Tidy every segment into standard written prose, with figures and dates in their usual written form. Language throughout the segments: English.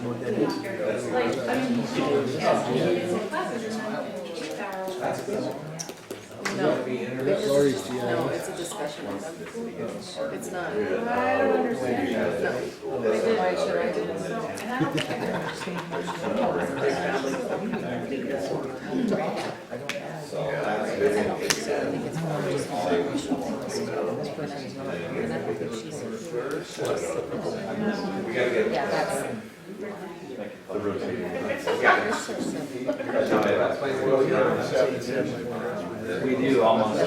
No, it's a discussion item. It's not. I don't understand. No. Why should I do this? Yeah, that's. We do almost. I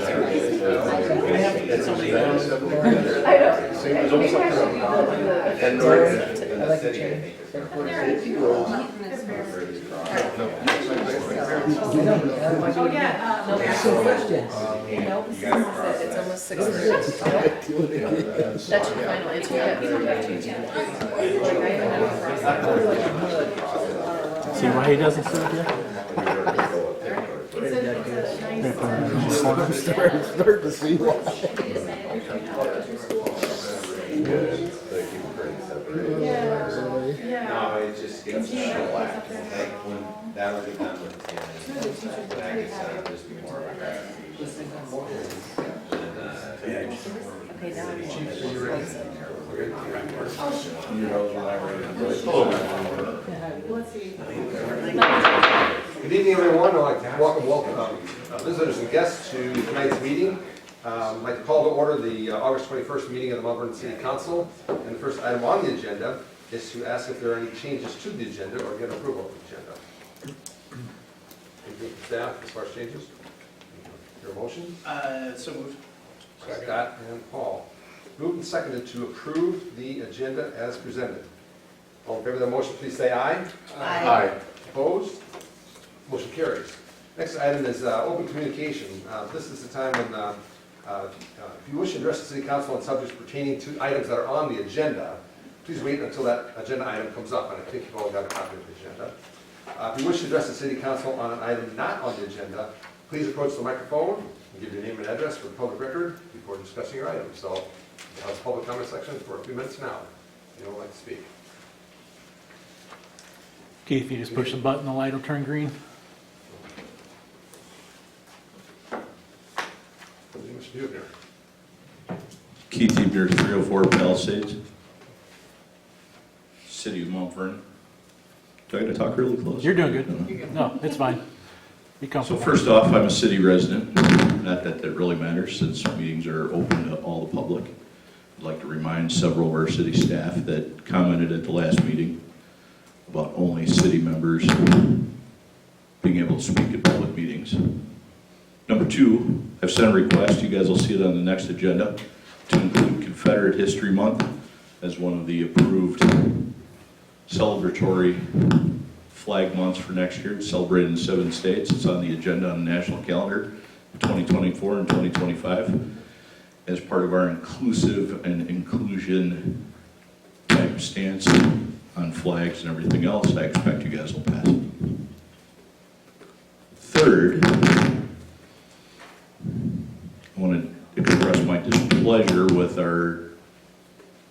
know. Oh, yeah. Nope. It's almost 6:30. That's your final answer. See why he doesn't sit here? Start to see why. No, it just gets black. When that was the time when it's I guess just be more of a Okay, now Good evening, everyone. I'd like to welcome visitors and guests to tonight's meeting. I'd like to call to order the August 21st meeting of the Mount Vernon City Council. And the first item on the agenda is to ask if there are any changes to the agenda or get approval of the agenda. Anything from staff as far as changes? Your motion? So moved. Scott and Paul. Moved and seconded to approve the agenda as presented. All in favor of the motion, please say aye. Aye. Opposed? Motion carries. Next item is open communication. This is the time when, if you wish to address the City Council on subjects pertaining to items that are on the agenda, please wait until that agenda item comes up, and I think you've all got a copy of the agenda. If you wish to address the City Council on an item not on the agenda, please approach the microphone and give your name and address for the public record before discussing your item. So, the public comment section for a few minutes now. Anyone would like to speak? Keith, you just push the button, the light will turn green. What do you wish to do here? Keith Ebner, 304 Palisades, City of Mount Vernon. Do I got to talk really close? You're doing good. No, it's fine. Be So comfortable. first off, I'm a city resident. Not that that really matters since meetings are open to all the public. I'd like to remind several of our city staff that commented at the last meeting about only city members being able to speak at public meetings. Number two, I've sent a request, you guys will see it on the next agenda, to include Confederate History Month as one of the approved celebratory flag months for next year. It's celebrated in 7 states. It's on the agenda on the national calendar, 2024 and 2025, as part of our inclusive and inclusion type stance on flags and everything else. I expect you guys will pass it. Third, I want to express my displeasure with our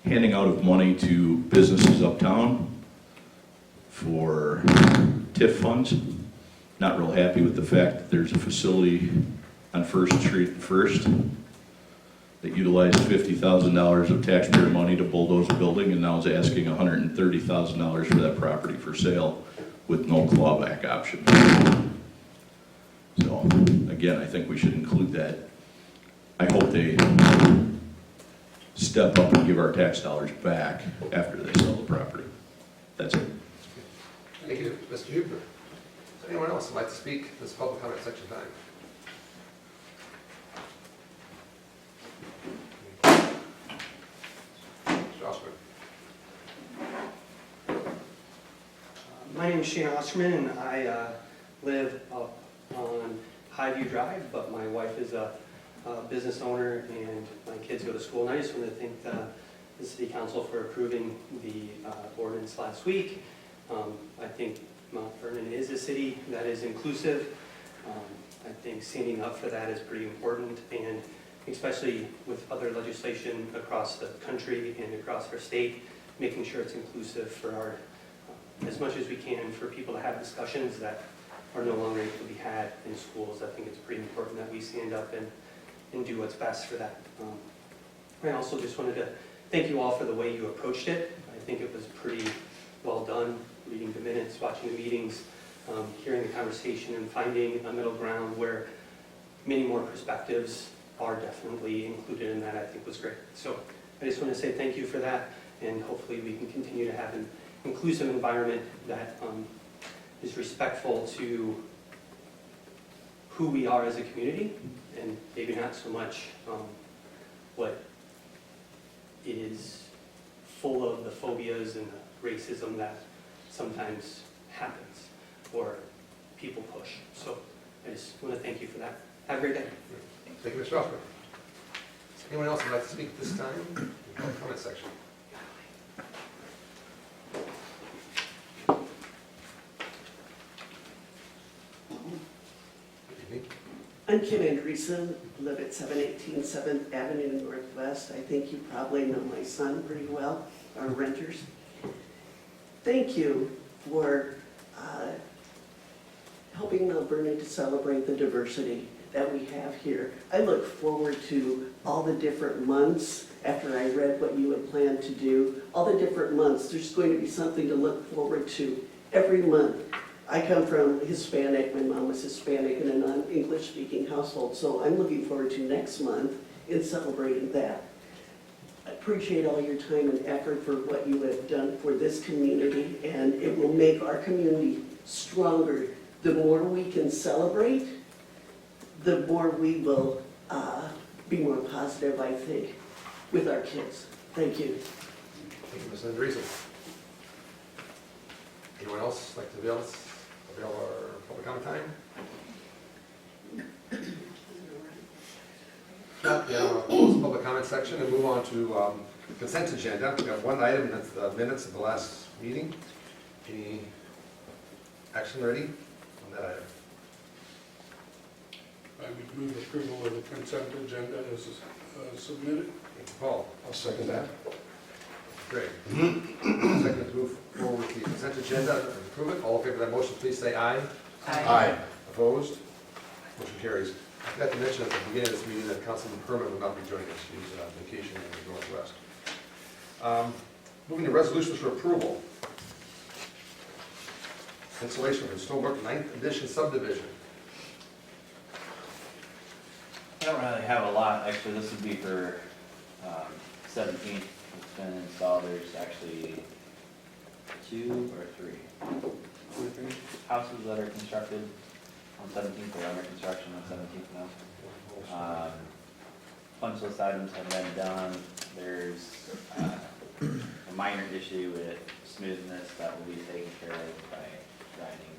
handing out of money to businesses uptown for TIF funds. Not real happy with the fact that there's a facility on First Street First that utilized $50,000 of taxpayer money to bulldoze a building and now is asking $130,000 for that property for sale with no clawback option. So again, I think we should include that. I hope they step up and give our tax dollars back after they sell the property. That's it. Thank you, Mr. Huber. Is there anyone else who'd like to speak in this public comment section time? Mr. Osborne. My name is Shane Osterman, and I live up on Highview Drive, but my wife is a business owner and my kids go to school. And I just want to thank the City Council for approving the ordinance last week. I think Mount Vernon is a city that is inclusive. I think standing up for that is pretty important, and especially with other legislation across the country and across our state, making sure it's inclusive for our as much as we can for people to have discussions that are no longer able to be had in schools. I think it's pretty important that we stand up and do what's best for that. I also just wanted to thank you all for the way you approached it. I think it was pretty well done, reading the minutes, watching the meetings, hearing the conversation, and finding a middle ground where many more perspectives are definitely included in that, I think was great. So I just want to say thank you for that, and hopefully we can continue to have an inclusive environment that is respectful to who we are as a community, and maybe not so much what is full of the phobias and the racism that sometimes happens or people push. So I just want to thank you for that. Have a great day. Thank you, Mr. Osborne. Anyone else would like to speak at this time? Comment section. Good evening. I'm Kim Andreessen, live at 718 7th Avenue Northwest. I think you probably know my son pretty well, our renters. Thank you for helping Mount Vernon to celebrate the diversity that we have here. I look forward to all the different months after I read what you had planned to do. All the different months, there's going to be something to look forward to every month. I come from Hispanic, my mom was Hispanic in a non-English speaking household, so I'm looking forward to next month in celebrating that. I appreciate all your time and effort for what you have done for this community, and it will make our community stronger. The more we can celebrate, the more we will be more positive, I think, with our kids. Thank you. Thank you, Ms. Andreessen. Anyone else like to avail our public comment time? Yeah, we'll close the public comment section and move on to consent agenda. We have one item, that's the minutes of the last meeting. Any action ready on that item? I would move approval of the consent agenda as submitted. Thank you, Paul. I'll second that. Great. Second to move forward with the consent agenda and approve it. All in favor of that motion, please say aye. Aye. Opposed? Motion carries. I forgot to mention at the beginning of this meeting that Councilman Herman will not be joining us. He's on vacation in the Northwest. Moving to resolutions for approval. Installation of the Stonebrook 9th Edition subdivision. I don't really have a lot, actually. This would be for 17th. It's been installed. There's actually 2 or 3 houses that are constructed on 17th. They're under construction on 17th now. Punch list items have been done. There's a minor issue with smoothness that will be taken care of by grinding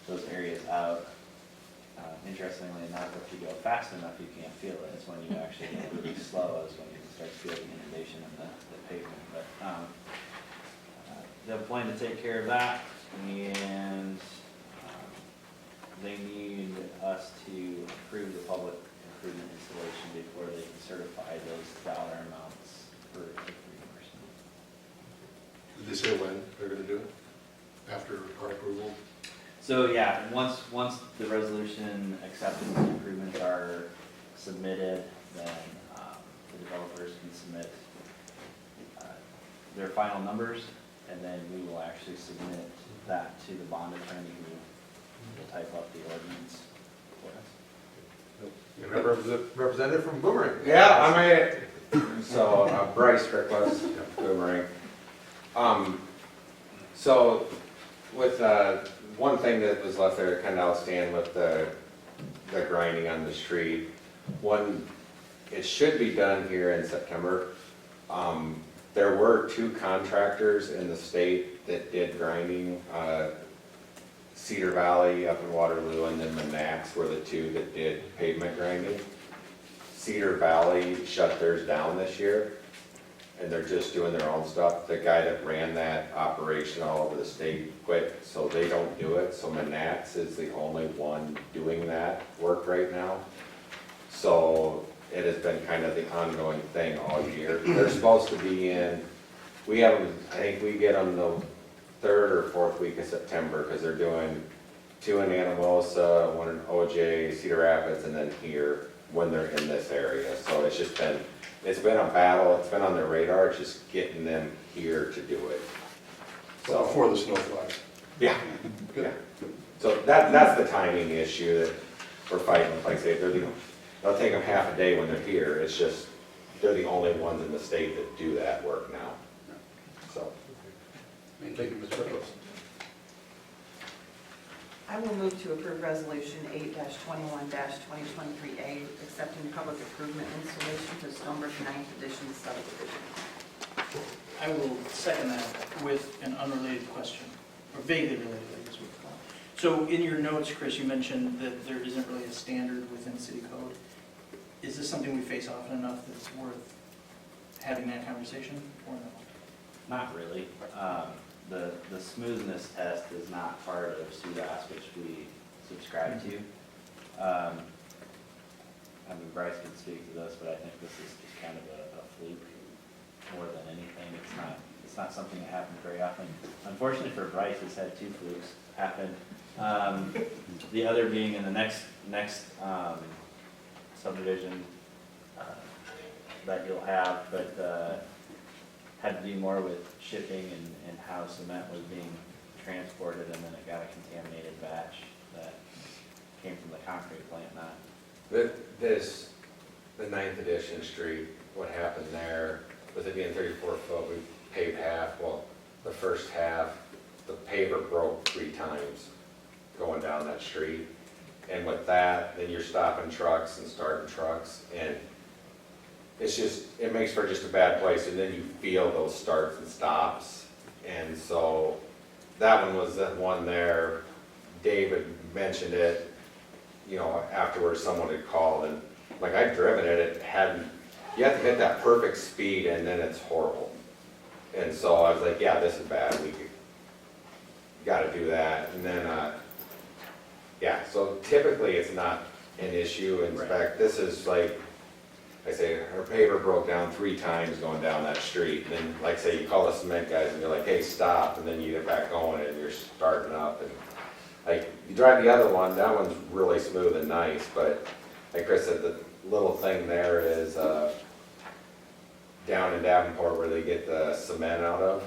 those areas out. Interestingly enough, if you go fast enough, you can't feel it. It's when you actually go really slow is when you can start feeling inundation in the pavement. But they're planning to take care of that, and they need us to approve the public improvement installation before they can certify those dollar amounts for reimbursement. Did they say when they're gonna do it? After our approval? So yeah, once the resolution acceptance and improvements are submitted, then the developers can submit their final numbers, and then we will actually submit that to the bond attorney who will type up the ordinance for us. Representative from Boomerang. Yeah, I made it. So Bryce Rickless, Boomerang. So with one thing that was left there kind of outstanding with the grinding on the street, it should be done here in September. There were 2 contractors in the state that did grinding. Cedar Valley up in Waterloo and then Manax were the 2 that did pavement grinding. Cedar Valley shut theirs down this year, and they're just doing their own stuff. The guy that ran that operation all over the state quit, so they don't do it. So Manax is the only one doing that work right now. So it has been kind of the ongoing thing all year. They're supposed to be in, we have them, I think we get them third or fourth week of September, because they're doing 2 in Anamosa, 1 in OJ, Cedar Rapids, and then here when they're in this area. So it's been a battle, it's been on their radar, it's just getting them here to do it. So before the snow flies. Yeah, yeah. So that's the timing issue that we're fighting. Like I say, it'll take them half a day when they're here. It's just, they're the only ones in the state that do that work now. So. Thank you, Mr. Rickles. I will move to approve Resolution 8-21-2023A, accepting public improvement installation to Stonebrook 9th Edition subdivision. I will second that with an unrelated question, or vaguely related, I guess we could call it. So in your notes, Chris, you mentioned that there isn't really a standard within city code. Is this something we face often enough that it's worth having that conversation, or no? Not really. The smoothness test is not part of SUDAS, which we subscribe to. I mean, Bryce can speak to this, but I think this is just kind of a fluke more than anything. It's not something that happens very often. Unfortunately for Bryce, it's had 2 flukes happen. The other being in the next subdivision that you'll have, but had to do more with shipping and how cement was being transported, and then it got a contaminated batch that came from the concrete plant, not. The 9th Edition street, what happened there, with it being 34 foot, we paved half. Well, the first half, the paver broke 3 times going down that street. And with that, then you're stopping trucks and starting trucks, and it's just, it makes for just a bad place, and then you feel those starts and stops. And so that one was that one there. David mentioned it, you know, afterwards someone had called, and like I'd driven it, it hadn't, you have to hit that perfect speed and then it's horrible. And so I was like, yeah, this is bad, we gotta do that. And then, yeah, so typically it's not an issue. In fact, this is like, I say, her paver broke down 3 times going down that street. And then, like say, you call the cement guys and you're like, hey, stop, and then you get back going and you're starting up. And like, you drive the other one, that one's really smooth and nice, but like Chris said, the little thing there is down in Davenport where they get the cement out of,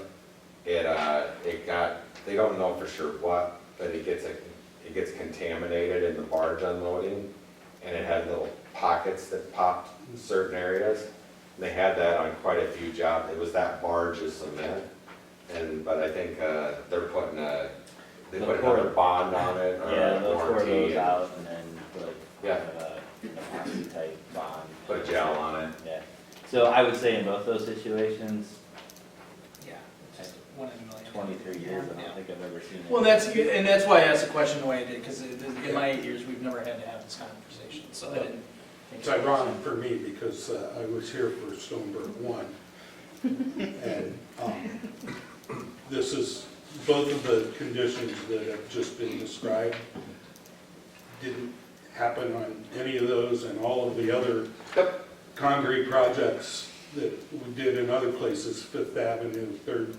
it got, they don't know for sure what, but it gets contaminated in the barge unloading, and it had little pockets that popped in certain areas. And they had that on quite a few jobs. It was that barge of cement, but I think they're putting they put another bond on it. Yeah, they'll pour warranty, those out and then put Yeah. an epoxy type bond. Put a gel on it. Yeah. So I would say in both those situations, Yeah, it's just 1 in a million. 23 years, I don't think I've ever seen it. Well, that's why I asked the question the way I did, because in my 8 years, we've never had to have this conversation, so I didn't think. It's ironic for me because I was here for Stonebrook 1. And this is, both of the conditions that have just been described didn't happen on any of those, and all of the other concrete projects that we did in other places, 5th Avenue, 3rd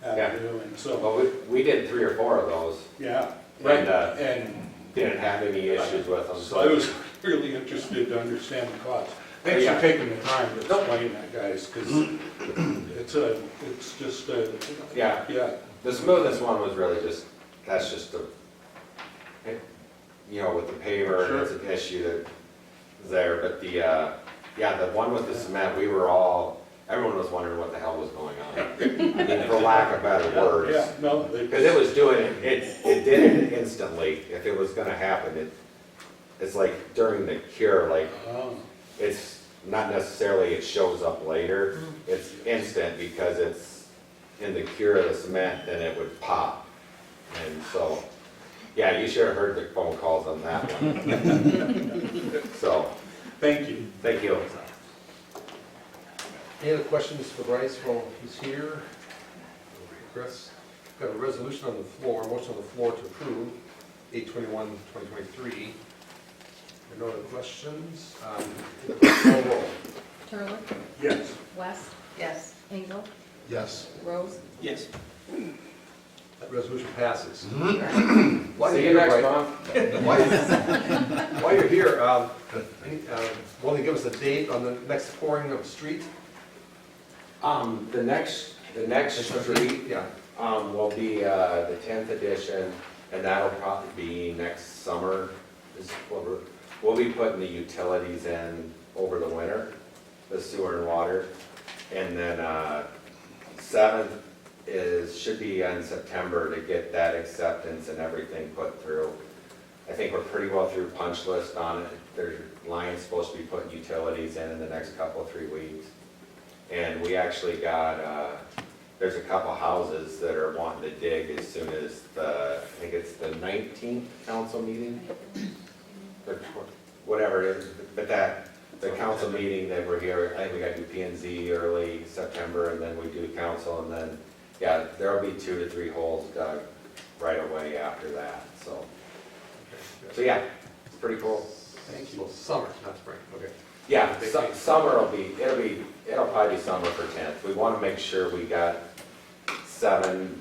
Avenue, and so, Well, we did 3 or 4 of those. yeah. And, And didn't have any issues with them. so I was really interested to understand the cost. Thanks for taking the time to explain that, guys, because it's just a, Yeah, yeah. the smoothness one was really just, that's just the, you know, with the paver, Sure. it's an issue that's there, but the, yeah, the one with the cement, everyone was wondering what the hell was going on. I mean, for lack of better words. Yeah, no, Because it was doing it did it instantly. If it was gonna happen, it's like during the cure, like, it's not necessarily it shows up later. It's instant because it's in the cure of the cement, then it would pop. And so, yeah, you should have heard the phone calls on that one. So, thank you. thank you. Any other questions for Bryce while he's here? Chris? Got a resolution on the floor, motion on the floor to approve 8/21/2023. No other questions? Call roll. Turler, Yes. West, Yes. Engel, Yes. Rose, Yes. That resolution passes. See you next month. While you're here, want to give us a date on the next pouring of street? The next street, Yeah. will be, the 10th edition, and that'll probably be next summer. We'll be putting the utilities in over the winter, the sewer and water. And then, 7th should be in September to get that acceptance and everything put through. I think we're pretty well through punch list on it. There's lines supposed to be putting utilities in the next couple, 3 weeks. And we actually got, there's a couple houses that are wanting to dig as soon as I think it's the 19th council meeting? Whatever it is, but the council meeting that we're here, I think we got to do P and Z early September, and then we do council, and then, yeah, there'll be 2 to 3 holes dug right away after that, so. So yeah, it's pretty cool. Thank you. Well, summer, not spring, okay. Yeah, summer it'll probably be summer for 10th. We want to make sure we got 7,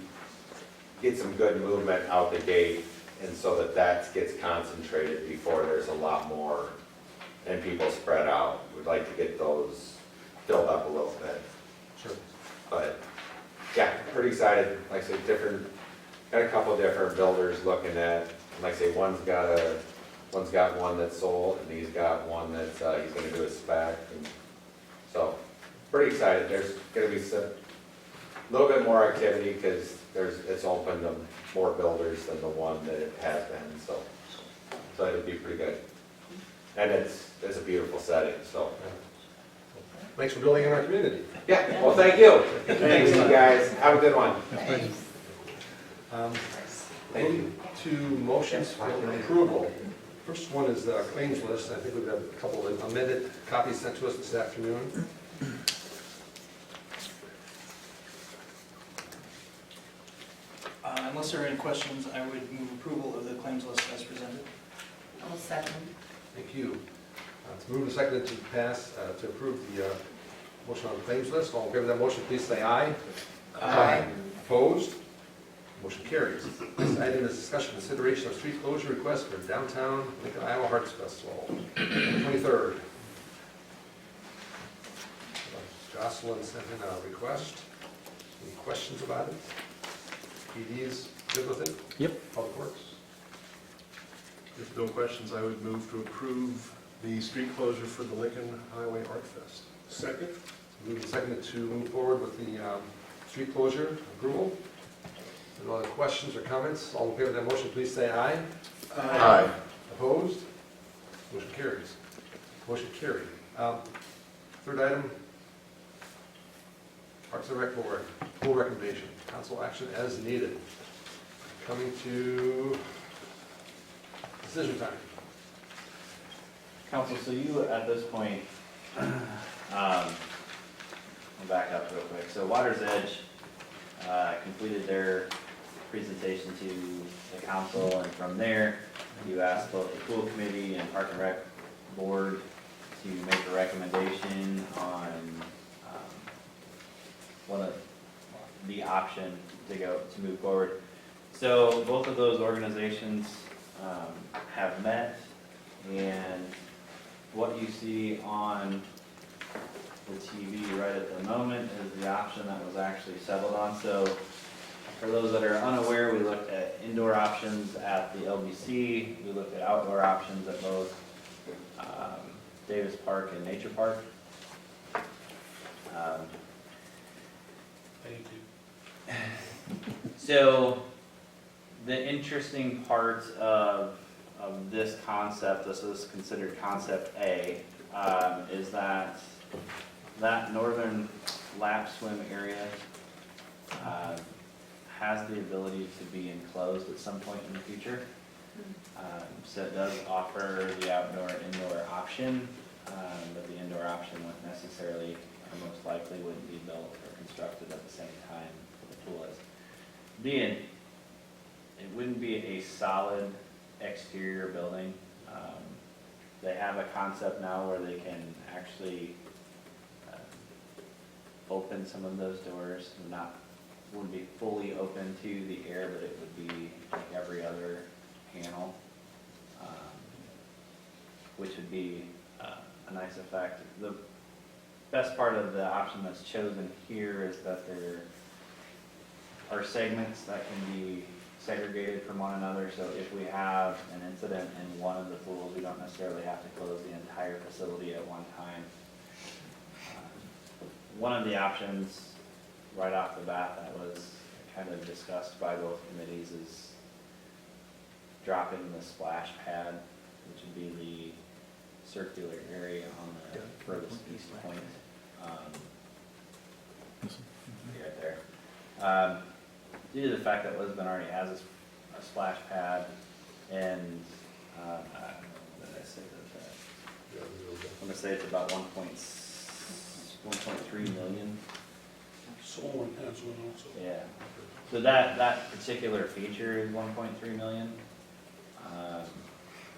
get some good movement out the gate, and so that gets concentrated before there's a lot more and people spread out. We'd like to get those filled up a little bit. Sure. But, yeah, pretty excited. Like I say, got a couple different builders looking at, like I say, one's got one that's sold, and he's got one that's, he's gonna do a spec, and so, pretty excited. There's gonna be a little bit more activity, because it's open to more builders than the one that it has been, so it'll be pretty good. And it's a beautiful setting, so. Thanks for building in our community. Yeah, well, thank you. Thanks, you guys. Have a good one. Moving to motions for approval. First one is the claims list. I think we've got a couple of amended copies sent to us this afternoon. Unless there are any questions, I would move approval of the claims list as presented. I will second. Thank you. It's moved and seconded to pass, to approve the motion on the claims list. All in favor of that motion, please say aye. Aye. Opposed? Motion carries. Next item is discussion consideration of street closure request for downtown Lincoln, Iowa Hearts Festival, 23rd. Jocelyn sent in a request. Any questions about it? PD is good with it? Yep. Public Works? If no questions, I would move to approve the street closure for the Lincoln Highway Art Fest. Second? Moved and seconded to move forward with the street closure approval. Any other questions or comments? All in favor of that motion, please say aye. Aye. Opposed? Motion carries. Motion carried. Third item, Parks and Rec Board, full recommendation, council action as needed. Coming to decision time. Council, so you, at this point, I'll back up real quick. So Water's Edge completed their presentation to the council, and from there, you asked both the pool committee and Park and Rec board to make a recommendation on one of the option to move forward. So both of those organizations have met, and what you see on the TV right at the moment is the option that was actually settled on. So for those that are unaware, we looked at indoor options at the LBC, we looked at outdoor options at both Davis Park and Nature Park. Thank you. So the interesting part of this concept, this is considered concept A, is that northern lap swim area has the ability to be enclosed at some point in the future. So it does offer the outdoor-indoor option, but the indoor option wouldn't necessarily, or most likely wouldn't be built or constructed at the same time the pool is. It wouldn't be a solid exterior building. They have a concept now where they can actually open some of those doors, not wouldn't be fully open to the air, but it would be like every other panel, which would be a nice effect. The best part of the option that's chosen here is that there are segments that can be segregated from one another, so if we have an incident in one of the pools, we don't necessarily have to close the entire facility at one time. One of the options right off the bat that was kind of discussed by both committees is dropping the splash pad, which would be the circular area on the furthest east point. Right there. Due to the fact that Lisbon already has a splash pad, and what did I say that? I'm gonna say it's about 1.3 million. Solon has one also. Yeah. So that particular feature is 1.3 million.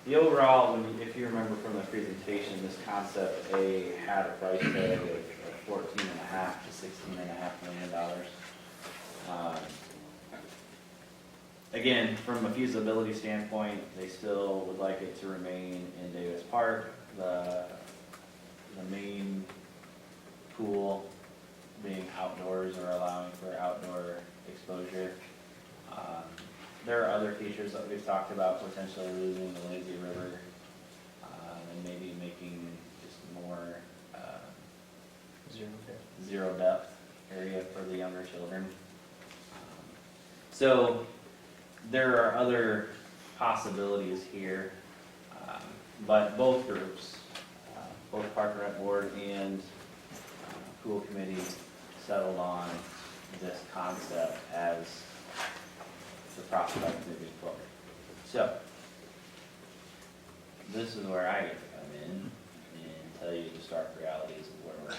The overall, if you remember from the presentation, this concept A had a price tag of $14.5 to $16.5 million. Again, from a feasibility standpoint, they still would like it to remain in Davis Park. The main pool being outdoors or allowing for outdoor exposure. There are other features that we've talked about, potentially losing the lazy river, and maybe making just more zero depth area for the younger children. So there are other possibilities here, but both groups, both Park and Rec Board and Pool Committee, settled on this concept as the prospect moving forward. So this is where I get to come in and tell you the stark realities of where we're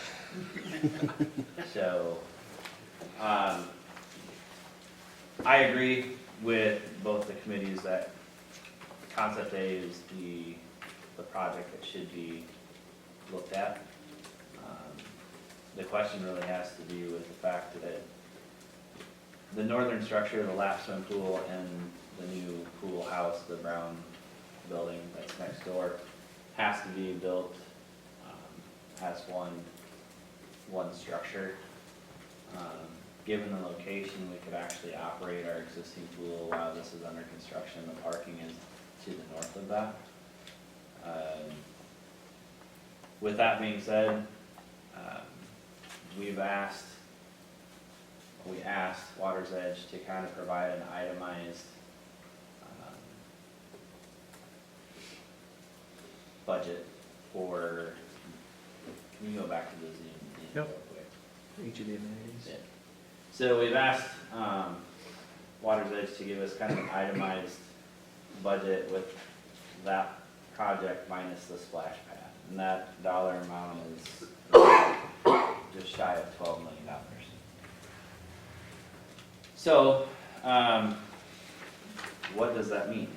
at. So I agree with both the committees that concept A is the project that should be looked at. The question really has to do with the fact that the northern structure, the lap swim pool, and the new pool house, the brown building that's next door, has to be built as one structure. Given the location, we could actually operate our existing pool while this is under construction. The parking is to the north of that. With that being said, we asked Water's Edge to kind of provide an itemized budget for, can you go back to the Zoom real quick? Each of the amenities. Yeah. So we've asked Water's Edge to give us kind of an itemized budget with that project minus the splash pad. And that dollar amount is just shy of $12 million. So, what does that mean?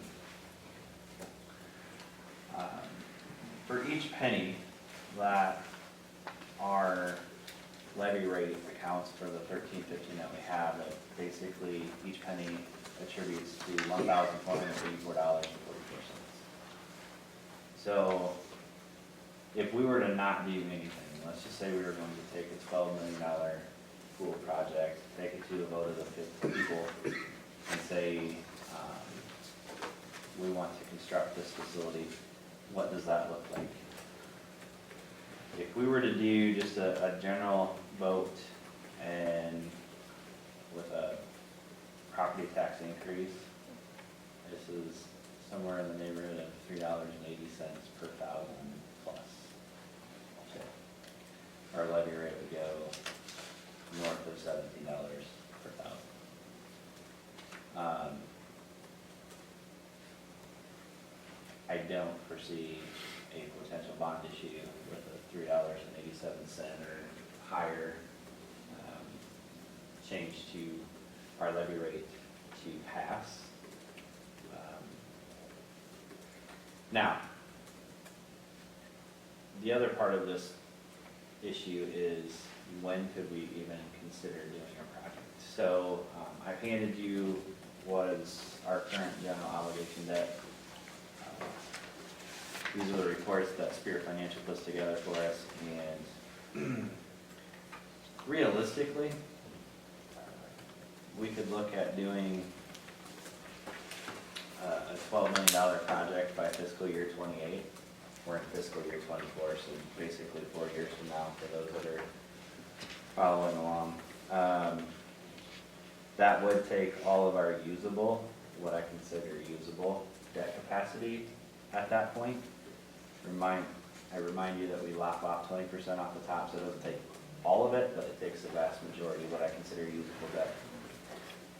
For each penny that our levy rate accounts for the 13.15 that we have, that basically each penny attributes to $1,484.44. So if we were to not do anything, let's just say we were going to take a $12 million pool project, take it to a vote of the 50 people, and say we want to construct this facility, what does that look like? If we were to do just a general vote and with a property tax increase, this is somewhere in the neighborhood of $3.80 per thousand plus. So our levy rate would go north of $17 per thousand. I don't foresee a potential bond issue with a $3.87 or higher change to our levy rate to pass. Now, the other part of this issue is when could we even consider doing a project? So I've handed you was our current general obligation debt. These are the reports that Spirit Financial puts together for us, and realistically, we could look at doing a $12 million project by fiscal year '28. We're in fiscal year '24, so basically 4 years from now for those that are following along. That would take all of our usable, what I consider usable debt capacity at that point. I remind you that we lop off 20% off the top, so it doesn't take all of it, but it takes the vast majority of what I consider usable debt.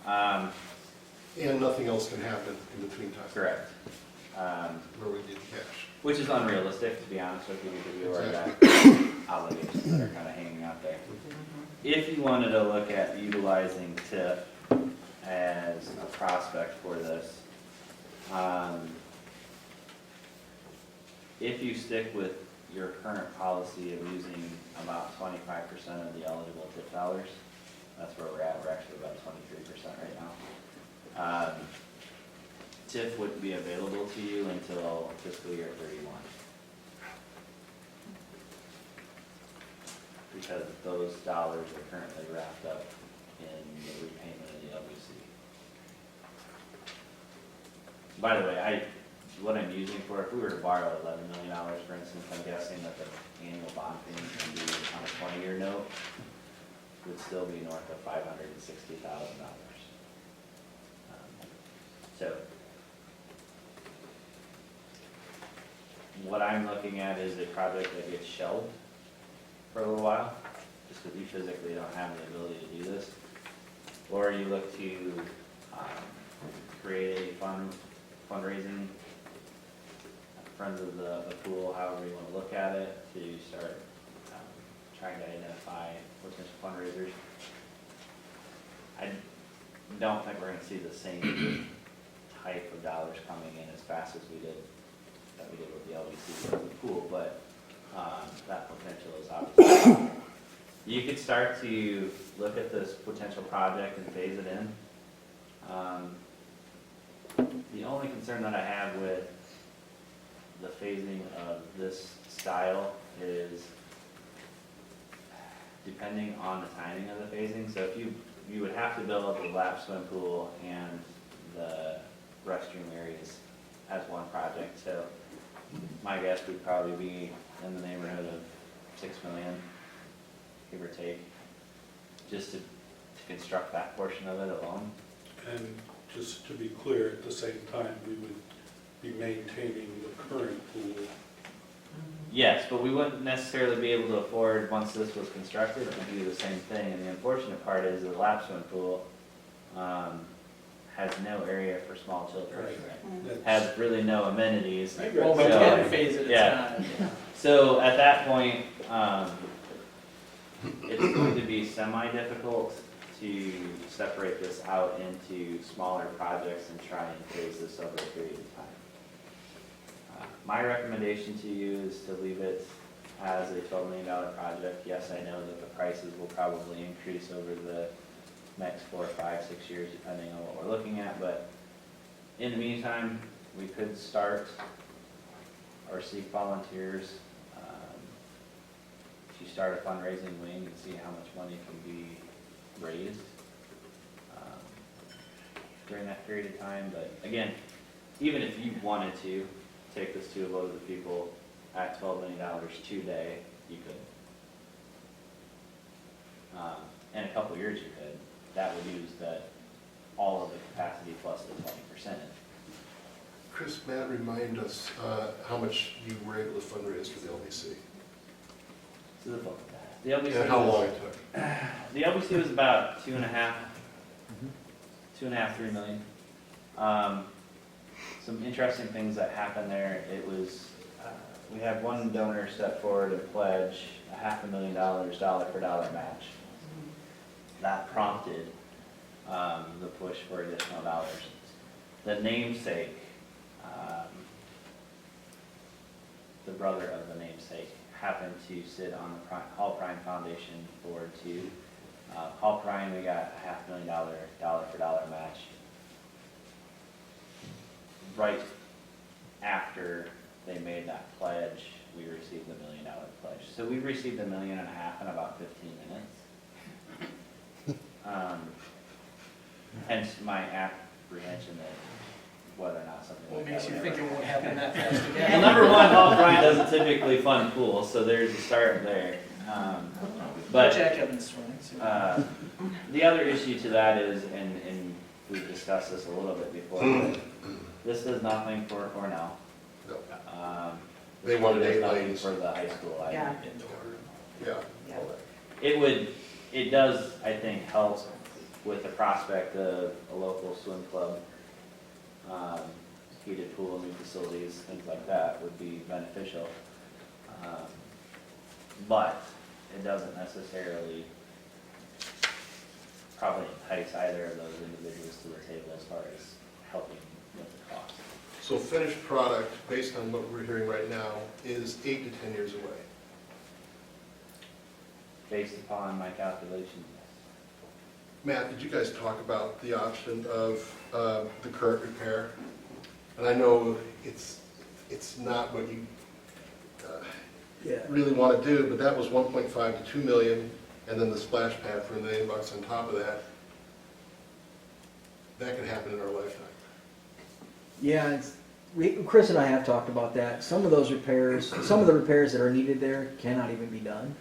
And nothing else can happen in between time. Correct. Where we need the cash. Which is unrealistic, to be honest with you, because we already got obligations that are kind of hanging out there. If you wanted to look at utilizing TIF as a prospect for this, if you stick with your current policy of using about 25% of the eligible TIF dollars, that's where we're at. We're actually about 23% right now. TIF wouldn't be available to you until fiscal year '31. Because those dollars are currently wrapped up in the repayment of the LBC. By the way, what I'm using for, if we were to borrow $11 million, for instance, I'm guessing that the annual bond payment can be on a 20-year note would still be north of $560,000. So what I'm looking at is a project that gets shelved for a little while, just because you physically don't have the ability to do this. Or you look to create a fundraising, friends of the pool, however you want to look at it, to start trying to identify potential fundraisers. I don't think we're going to see the same type of dollars coming in as fast as we did with the LBC and the pool, but that potential is obviously. You could start to look at this potential project and phase it in. The only concern that I have with the phasing of this style is depending on the timing of the phasing. So if you would have to build the lap swim pool and the restroom areas as one project. So my guess would probably be in the neighborhood of $6 million, give or take, just to construct that portion of it alone. And just to be clear, at the same time, we would be maintaining the current pool. Yes, but we wouldn't necessarily be able to afford, once this was constructed, to do the same thing. And the unfortunate part is the lap swim pool has no area for small children. That's- Has really no amenities. Well, we So- can phase it, Yeah. it's not. So at that point, it's going to be semi-difficult to separate this out into smaller projects and try and phase this over a period of time. My recommendation to you is to leave it as a $12 million project. Yes, I know that the prices will probably increase over the next 4, 5, 6 years, depending on what we're looking at, but in the meantime, we could start or seek volunteers. If you start a fundraising wing and see how much money can be raised during that period of time. But again, even if you wanted to take this to a vote of the people at $12 million today, you could. In a couple of years you could. That would use all of the capacity plus the 20%. Chris, Matt, remind us how much you were able to fundraise for the LBC So the LBC and how long it took. The LBC was about 2.5, 3 million. Some interesting things that happened there. It was we had one donor step forward and pledge $500,000 dollar for dollar match. That prompted the push for additional dollars. The namesake, the brother of the namesake, happened to sit on the Hall Prime Foundation board too. Hulk Ryan, we got a $500,000 dollar for dollar match. Right after they made that pledge, we received the $1 million pledge. So we received $1.5 million in about 15 minutes. Hence my apprehension that whether or not something What like makes that you would think ever it won't happen that fast Well, again? number one, Hulk Ryan doesn't typically fund pools, so there's a start there. But Jack Evans swimming. So. the other issue to that is, and we've discussed this a little bit before, but this does nothing for Cornell. No. This They wanted does 8 nothing lanes. for the high school. I Yeah. think. Yeah. Yeah. It does, I think, help with the prospect of a local swim club, heated pool, new facilities, things like that would be beneficial. But it doesn't necessarily probably entice either of those individuals to the table as far as helping with the cost. So finished product, based on what we're hearing right now, is 8 to 10 years away. Based upon my calculations, yes. Matt, did you guys talk about the option of the current repair? And I know it's not what you really want to do, but that was 1.5 to 2 million, and then the splash pad for $1 million on top of that. That could happen in our lifetime. Yeah, Chris and I have talked about that. Some of those repairs, some of the repairs that are needed there cannot even be done,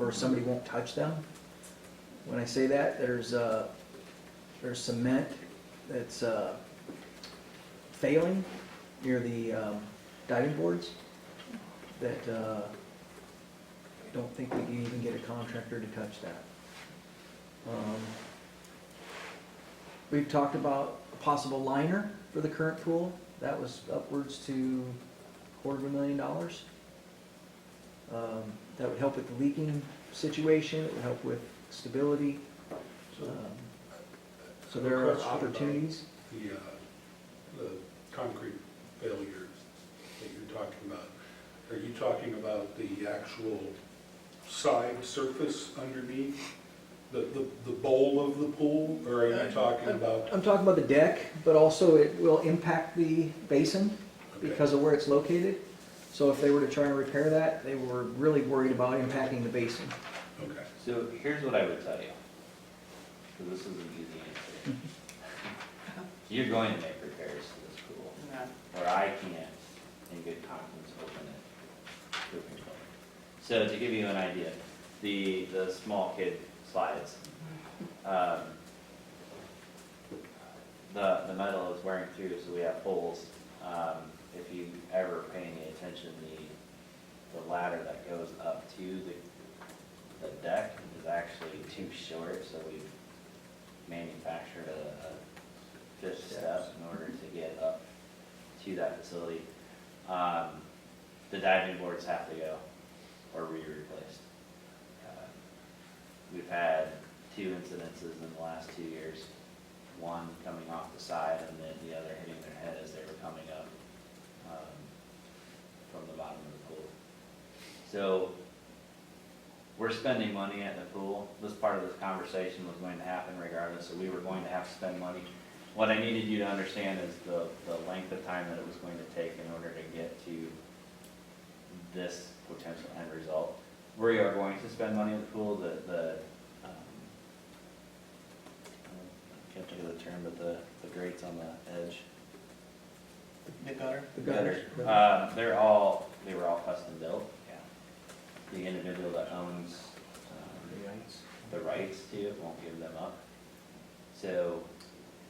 or somebody won't touch them. When I say that, there's cement that's failing near the diving boards that I don't think we can even get a contractor to touch that. We've talked about a possible liner for the current pool. That was upwards to $250,000. That would help with the leaking situation. It would help with stability. So there are opportunities. The concrete failures that you're talking about, are you talking about the actual side surface underneath? The bowl of the pool, or are you talking about? I'm talking about the deck, but also it will impact the basin because of where it's located. So if they were to try and repair that, they were really worried about impacting the basin. Okay. So here's what I would tell you, because this is an easy answer. You're going to make repairs to this pool, or I can't, in good confidence, open it. So to give you an idea, the small kid slides, the metal is wearing through, so we have holes. If you ever pay any attention, the ladder that goes up to the deck is actually too short, so we've manufactured a fifth step in order to get up to that facility. The diving boards have to go or be replaced. We've had 2 incidences in the last 2 years, one coming off the side and then the other hitting their head as they were coming up from the bottom of the pool. So we're spending money at the pool. This part of this conversation was going to happen regardless, so we were going to have to spend money. What I needed you to understand is the length of time that it was going to take in order to get to this potential end result. We are going to spend money at the pool. I can't think of the term, but the grates on the edge. The gutter? The gutters. They were all custom built. Yeah. The individual that owns the rights to it won't give them up. So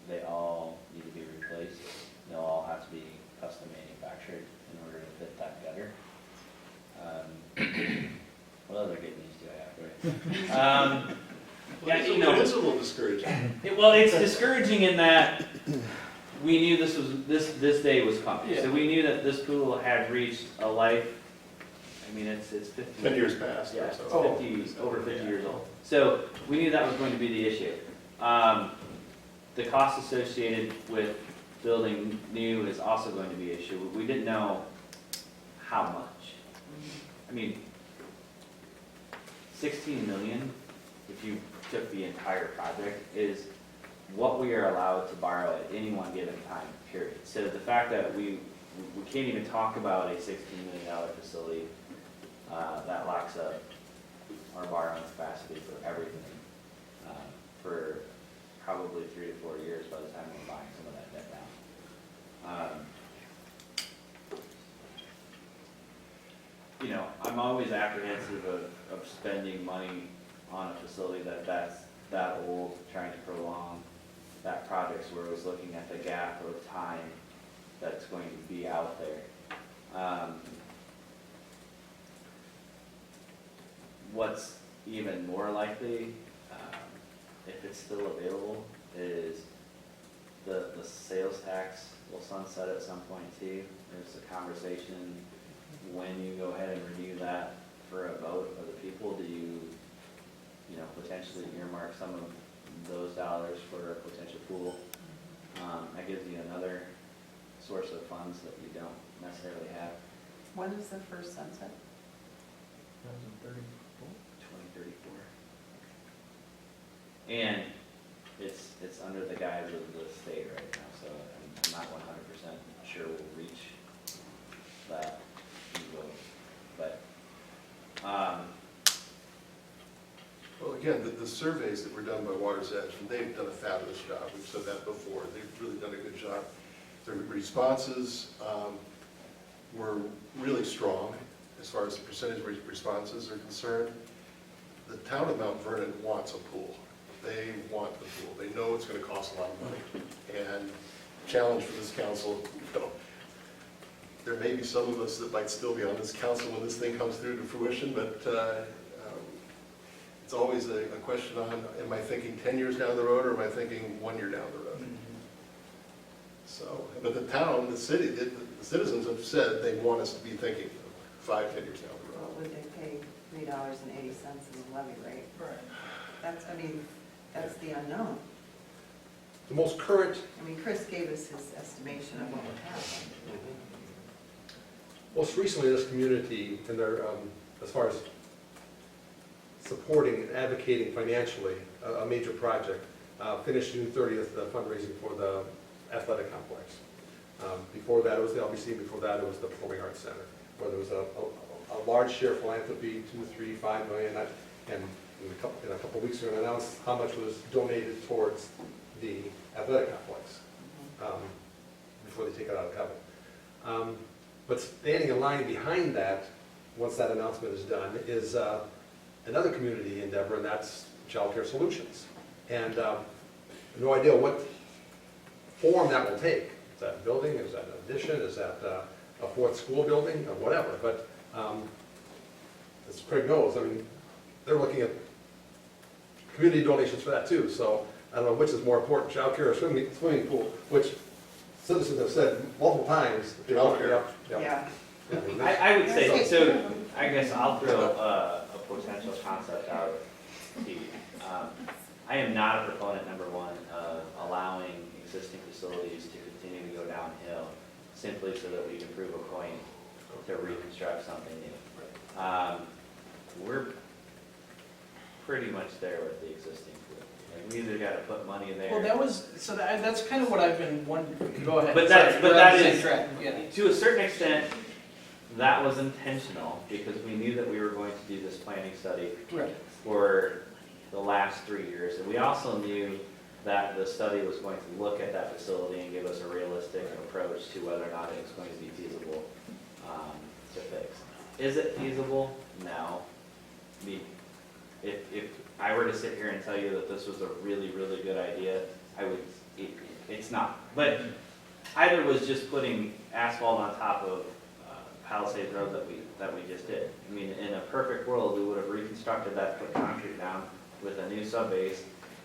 they all need to be replaced. They'll all have to be custom manufactured in order to fit that gutter. What other good news do I have for you? Yeah, you know, It is a little discouraging. well, it's discouraging in that we knew this day was coming. So we knew that this pool had reached a life. I mean, it's 50. 10 years past. Yeah, or it's so. 50, over 50 years old. So we knew that was going to be the issue. The cost associated with building new is also going to be an issue. We didn't know how much. I mean, 16 million, if you took the entire project, is what we are allowed to borrow at any one given time, period. So the fact that we can't even talk about a $16 million facility that locks up our borrowing capacity for everything for probably 3 to 4 years by the time we're buying some of that debt down. You know, I'm always apprehensive of spending money on a facility that's that old, trying to prolong that project. So we're always looking at the gap of time that's going to be out there. What's even more likely, if it's still available, is the sales tax will sunset at some point too. There's a conversation when you go ahead and renew that for a vote of the people. Do you potentially earmark some of those dollars for a potential pool? That gives you another source of funds that you don't necessarily have. When is the first sunset? 2034. And it's under the guise of the state right now, so I'm not 100% sure we'll reach that vote. But Well, again, the surveys that were done by Water's Edge, and they've done a fabulous job. We've said that before. They've really done a good job. Their responses were really strong as far as the percentage responses are concerned. The town of Mount Vernon wants a pool. They want the pool. They know it's going to cost a lot of money. And challenge for this council, there may be some of us that might still be on this council when this thing comes through to fruition, but it's always a question on, am I thinking 10 years down the road, or am I thinking 1 year down the road? So, but the town, the city, the citizens have said they want us to be thinking 5, 10 years down the road. Well, would they pay $3.80 as a levy rate? Right. That's the unknown. The most current, Chris gave us his estimation of what would happen. most recently, this community, and their, as far as supporting and advocating financially a major project, finished June 30th, the fundraising for the athletic complex. Before that, it was the LBC. Before that, it was the Performing Arts Center, where there was a large share of philanthropy, 2, 3, 5 million, and in a couple of weeks, we're going to announce how much was donated towards the athletic complex before they take it out of covenant. But standing in line behind that, once that announcement is done, is another community endeavor, and that's Child Care Solutions. And no idea what form that will take. Is that a building? Is that an addition? Is that a fourth school building? Or whatever. But as Craig knows, they're looking at community donations for that too. So I don't know which is more important, child care or swimming pool, which citizens have said multiple times. Yeah. I would say, so I guess I'll throw a potential concept out to you. I am not a proponent, number one, of allowing existing facilities to continue to go downhill simply so that we can prove a point to reconstruct something new. We're pretty much there with the existing pool. We either got to put money there. Well, that's kind of what I've been wondering. Go ahead. But Sorry, we're on that the same is, track. Yeah. to a certain extent, that was intentional because we knew that we were going to do this planning study Right. for the last 3 years. And we also knew that the study was going to look at that facility and give us a realistic approach to whether or not it's going to be feasible to fix. Is it feasible? No. If I were to sit here and tell you that this was a really, really good idea, it's not. But either was just putting asphalt on top of Palisades Road that we just did. In a perfect world, we would have reconstructed that, put concrete down with a new subbase,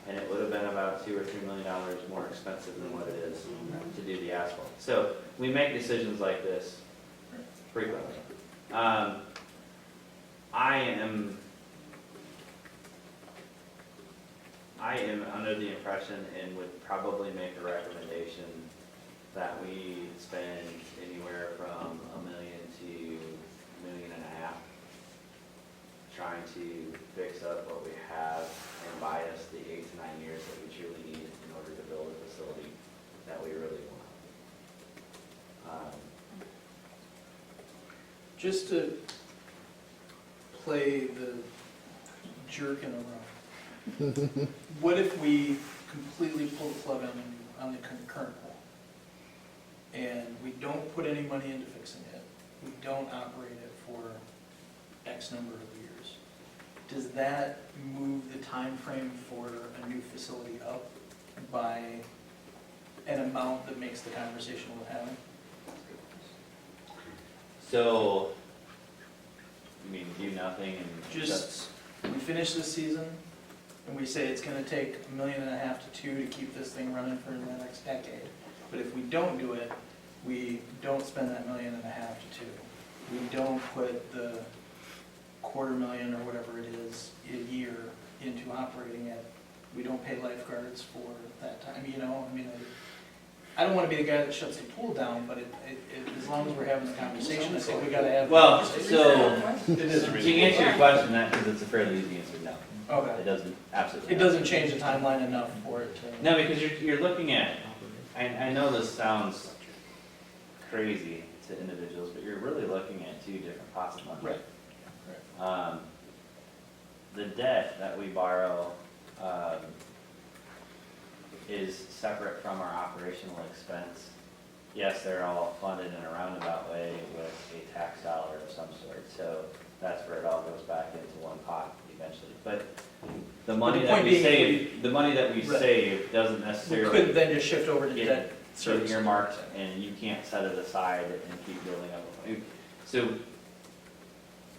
and it would have been about $2 or $3 million more expensive than what it is to do the asphalt. So we make decisions like this frequently. I am under the impression and would probably make a recommendation that we spend anywhere from $1 million to $1.5 million trying to fix up what we have and buy us the 8 to 9 years that we truly need in order to build a facility that we really want. Just to play the jerk in a row, what if we completely pull the plug on the current pool? And we don't put any money into fixing it, we don't operate it for X number of years. Does that move the time frame for a new facility up by an amount that makes the conversation worth having? So, you mean do nothing and Just, we finish this season, and we say it's gonna take $1.5 million to 2 million to keep this thing running for the next decade. But if we don't do it, we don't spend that $1.5 million to 2 million. We don't put the $250,000 or whatever it is a year into operating it. We don't pay lifeguards for that time, you know, I mean, I don't wanna be the guy that shuts the pool down, but as long as we're having the conversation, I think we gotta have. well, so It is a to reason. answer your question, that because it's a fairly easy answer, no. Okay. It doesn't, absolutely. It doesn't change the timeline enough for it to. No, because you're looking at, I know this sounds crazy to individuals, but you're really looking at 2 different pots of money. Right. The debt that we borrow is separate from our operational expense. Yes, they're all funded in a roundabout way with a tax dollar of some sort, so that's where it all goes back into one pot eventually. But the money the that point we being, save, the money that we Right. save doesn't We necessarily couldn't then just shift over to get debt sort of service. earmarked, and you can't set it aside and keep building up. So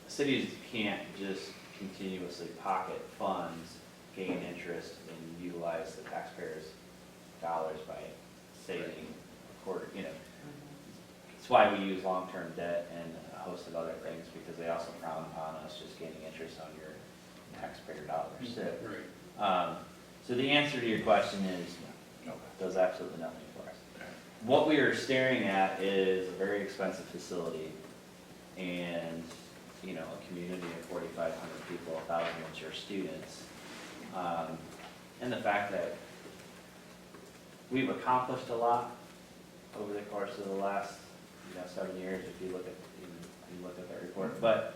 cities can't just continuously pocket funds, gain interest, and utilize the taxpayers' dollars by saving a quarter, you know. That's why we use long-term debt and a host of other things, because they also frown upon us just gaining interest on your taxpayer dollars. So, Right. so the answer to your question is no, does absolutely nothing for us. What we are staring at is a very expensive facility and, you know, a community of 4,500 people, 1,000 mature students. And the fact that we've accomplished a lot over the course of the last, 7 years, if you look at that report. But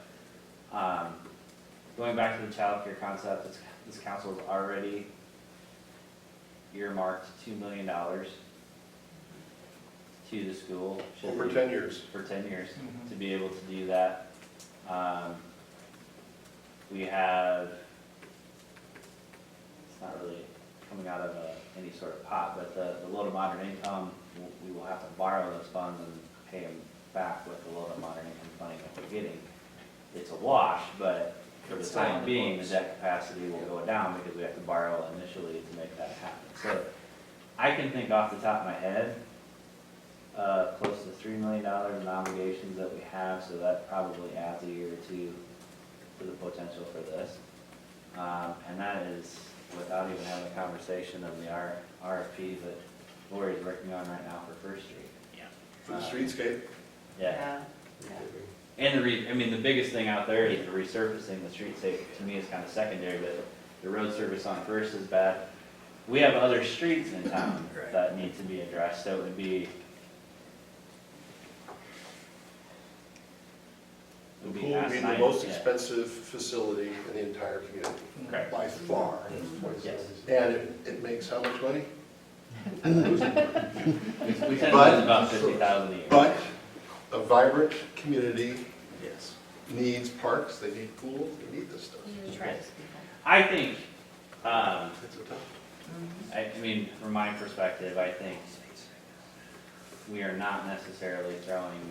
going back to the child care concept, this council has already earmarked $2 million to the school. Over 10 years. For 10 years, Mhm. to be able to do that. We have, it's not really coming out of any sort of pot, but the low to moderate income, we will have to borrow those funds and pay them back with the low to moderate income funding that we're getting. It's a wash, but for the It's still on time the being, the books. debt capacity will go down because we have to borrow initially to make that happen. So I can think off the top of my head, close to $3 million in obligations that we have, so that probably adds a year or 2 to the potential for this. And that is without even having a conversation of the RFP that Lori's working on right now for First Street. For the streetscape. Yeah. And the biggest thing out there is the resurfacing the street safe, to me is kind of secondary, but the road service on First is bad. We have other streets in town that need to be addressed, so it would be. The pool would be the most expensive facility in the entire community, Correct. by far. Yes. And it makes how much money? We tend to lose But- about 50,000 a year. But a vibrant community Yes. needs parks, they need pools, they need this stuff. I think, It's a tough. from my perspective, I think we are not necessarily throwing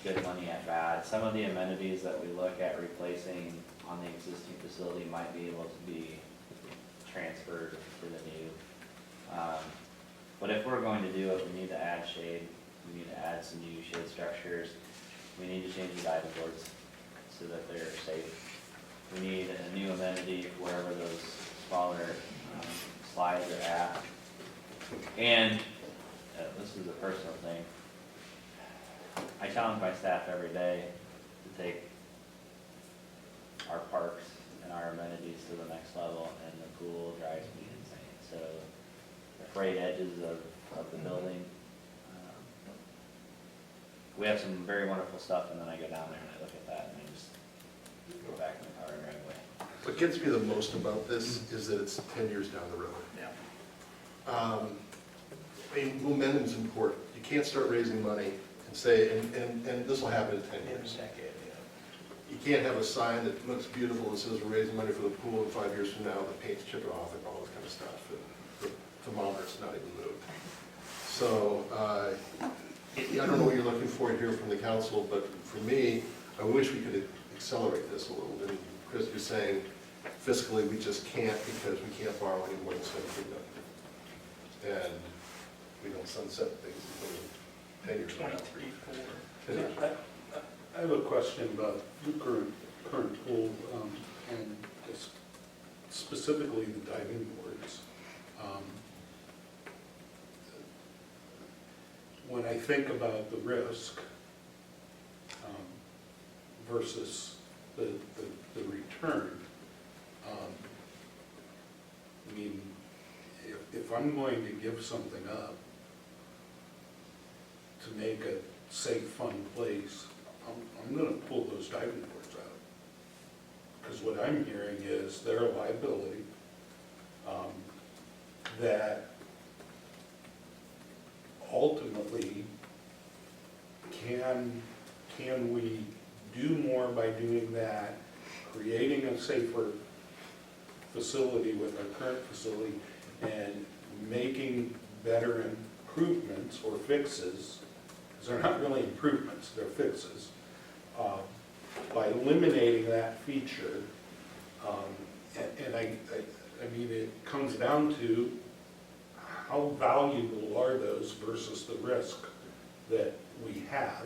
good money at bad. Some of the amenities that we look at replacing on the existing facility might be able to be transferred to the new. But if we're going to do it, we need to add shade, we need to add some new shade structures, we need to change the diving boards so that they're safe. We need a new amenity wherever those smaller slides are at. And this is a personal thing. I challenge my staff every day to take our parks and our amenities to the next level, and the pool drives me insane. So the frayed edges of the building. We have some very wonderful stuff, and then I go down there and I look at that, and I just go back in the car and drive away. What gets me the most about this is that it's 10 years down the road. Yeah. I mean, momentum's important. You can't start raising money and say, and this will happen in 10 In a years. decade, You can't have a sign that looks beautiful that says we're raising money for the pool, and 5 years from now, the paint's chipping off and all this kind of stuff. And the thermometer's not even moved. So, I don't know what you're looking for here from the council, but for me, I wish we could accelerate this a little. And Chris, you're saying fiscally, we just can't because we can't borrow any more than $17 million. And we don't sunset things until 10 years from now. 23, 4. 10 years. I have a question about the current pool, and specifically the diving boards. When I think about the risk versus the return, I mean, if I'm going to give something up to make a safe, fun place, I'm going to pull those diving boards out. Because what I'm hearing is they're a liability that ultimately, can we do more by doing that, creating a safer facility with our current facility, and making better improvements or fixes, because they're not really improvements, they're fixes, by eliminating that feature. And I mean, it comes down to how valuable are those versus the risk that we have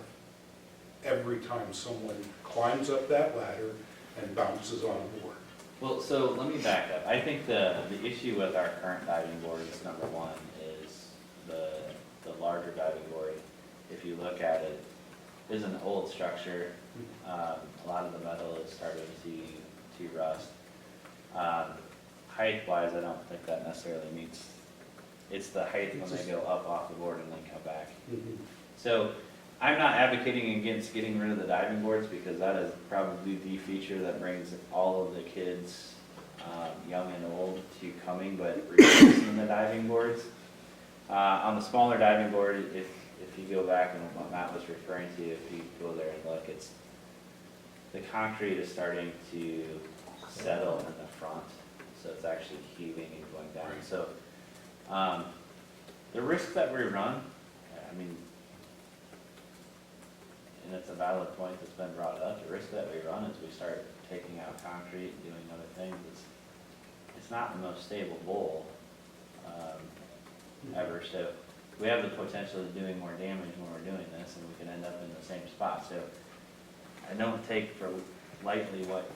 every time someone climbs up that ladder and bounces on board. Well, so let me back up. I think the issue with our current diving boards, number one, is the larger diving board. If you look at it, is an old structure. A lot of the metal is starting to rust. Height-wise, I don't think that necessarily meets. It's the height when they go up off the board and then come back. So I'm not advocating against getting rid of the diving boards, because that is probably the feature that brings all of the kids, young and old, to coming, but replacing the diving boards. On the smaller diving board, if you go back and what Matt was referring to, if you go there and look, it's the concrete is starting to settle in the front, so it's actually heaving and going down. Right. So the risk that we run, I mean, and it's a valid point that's been brought up, the risk that we run is we start taking out concrete and doing other things. It's not the most stable bowl ever, so we have the potential of doing more damage when we're doing this, and we can end up in the same spot. So I don't take for lightly what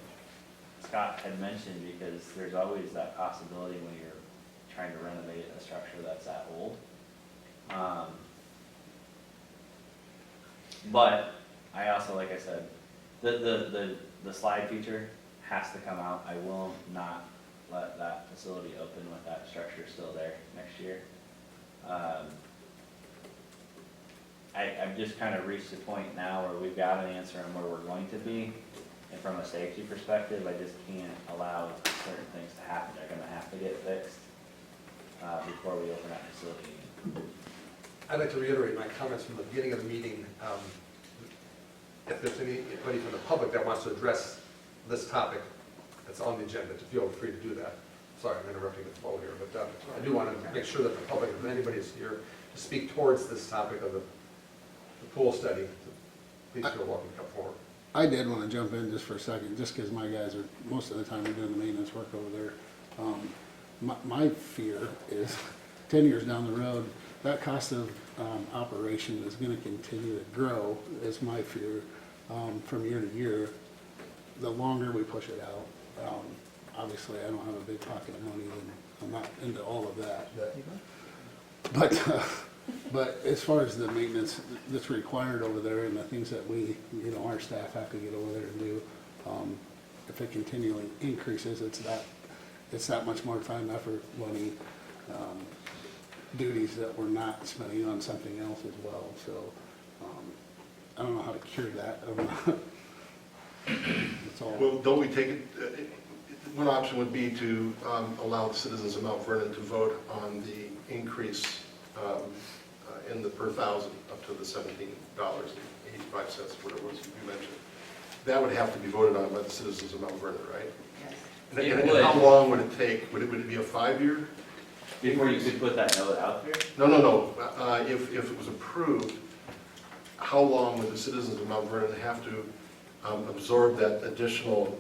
Scott had mentioned, because there's always that possibility when you're trying to renovate a structure that's that old. But I also, like I said, the slide feature has to come out. I will not let that facility open with that structure still there next year. I've just kind of reached a point now where we've got an answer on where we're going to be, and from a safety perspective, I just can't allow certain things to happen. They're going to have to get fixed before we open that facility. I'd like to reiterate my comments from the beginning of the meeting. If there's anybody from the public that wants to address this topic that's on the agenda, feel free to do that. Sorry, I'm interrupting the flow here, but I do want to make sure that the public, if anybody is here to speak towards this topic of the pool study, please feel welcome to come forward. I did want to jump in just for a second, just because my guys are, most of the time, are doing the maintenance work over there. My fear is 10 years down the road, that cost of operation is going to continue to grow, is my fear, from year to year, the longer we push it out. Obviously, I don't have a big pocket of money, and I'm not into all of that. But as far as the maintenance that's required over there and the things that we, our staff have to get over there and do, if it continually increases, it's that much more time, effort, money, duties that we're not spending on something else as well. So I don't know how to cure that. I don't know. That's all. Well, don't we take it, one option would be to allow the citizens of Mount Vernon to vote on the increase in the per thousand up to the $17.85, whatever it was you mentioned. That would have to be voted on by the citizens of Mount Vernon, right? Yes. And how long would it take? Would it be a 5-year? Before you could put that note out there? No. If it was approved, how long would the citizens of Mount Vernon have to absorb that additional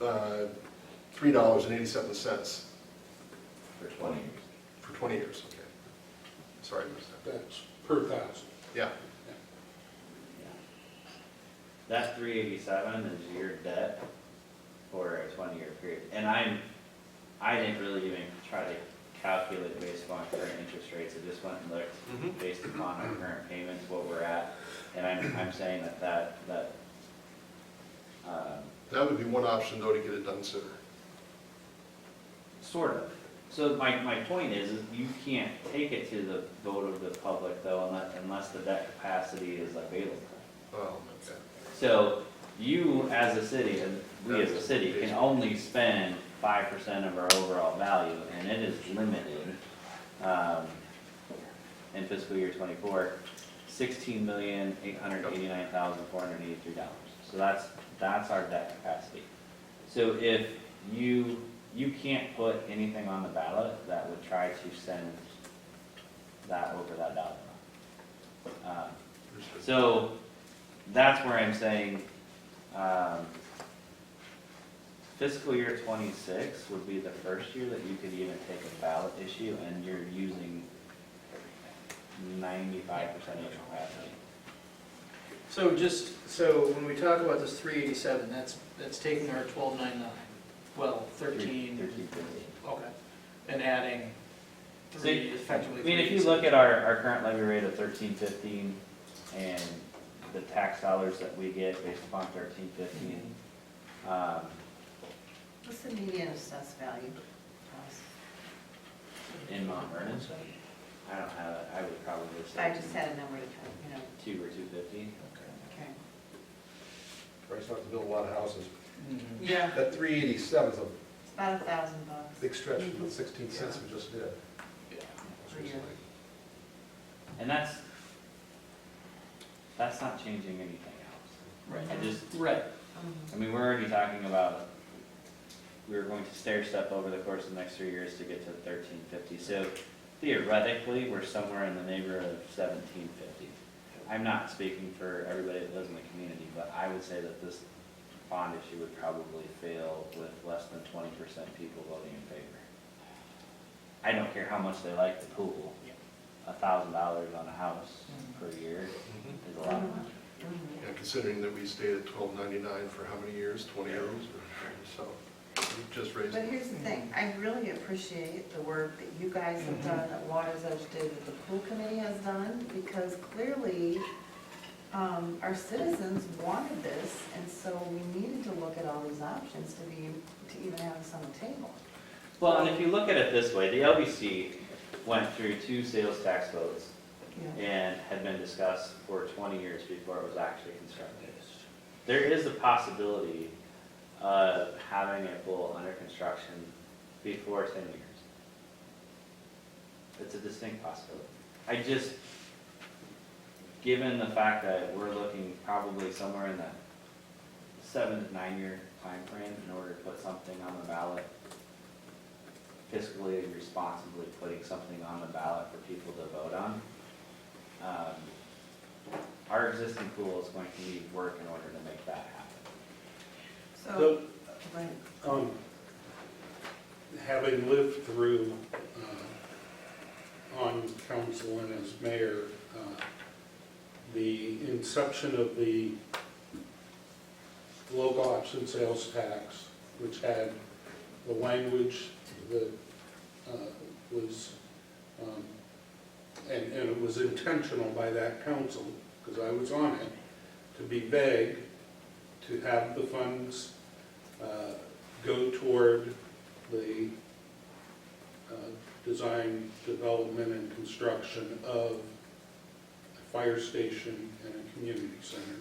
$3.87 For 20 years. for 20 years? Okay. Sorry, I missed that. That's per thousand. Yeah. That 387 is your debt for a 20-year period. And I didn't really even try to calculate based upon current interest rates. I just went and looked based upon our current payments, what we're at. And I'm saying that That would be one option, though, to get it done sooner. sort of. So my point is you can't take it to the vote of the public though unless the debt capacity is available. Oh, okay. So you as a city, and we as a city, can only spend 5% of our overall value, and it is limited in fiscal year '24, $16,889,483. So that's our debt capacity. So if you can't put anything on the ballot that would try to send that over that dollar amount. So that's where I'm saying fiscal year '26 would be the first year that you could even take a ballot issue, and you're using 95% of your capacity. So when we talk about this 387, that's taking our 1299, well, 1350. Okay. And adding three effectively. I mean, if you look at our current levy rate of 1315 and the tax dollars that we get based upon 1315, What's the median assessed value? in Mount Vernon, I don't have it, I would probably say. I just had a number to try, 2 or 250. okay. Price not to build a lot of houses. Yeah. That 387 is a It's about $1,000 big stretch from the 16 cents we just did. per year. And that's not changing anything else. Right. I mean, we're already talking about, we're going to stair step over the course of the next 3 years to get to 1350. So theoretically, we're somewhere in the neighborhood of 1750. I'm not speaking for everybody that lives in the community, but I would say that this bond issue would probably fail with less than 20% people voting in favor. I don't care how much they like the pool. $1,000 on a house per year is a lot of money. Yeah, considering that we stayed at $12.99 for how many years? 20 years? So we've just raised But it. here's the thing, I really appreciate the work that you guys have done, that Water's Edge did, that the pool committee has done, because clearly, our citizens wanted this, and so we needed to look at all these options to even have this on the table. Well, and if you look at it this way, the LBC went through 2 sales tax votes and had been discussed for 20 years before it was actually constructed. There is a possibility of having a pool under construction before 10 years. It's a distinct possibility. Given the fact that we're looking probably somewhere in that 7 to 9 year time frame in order to put something on the ballot, fiscally responsibly putting something on the ballot for people to vote on, our existing pool is going to need work in order to make that happen. So, Having lived through on council and as mayor, the inception of the local option sales tax, which had the language that was, and it was intentional by that council, because I was on it, to be vague, to have the funds go toward the design, development, and construction of a fire station and a community center.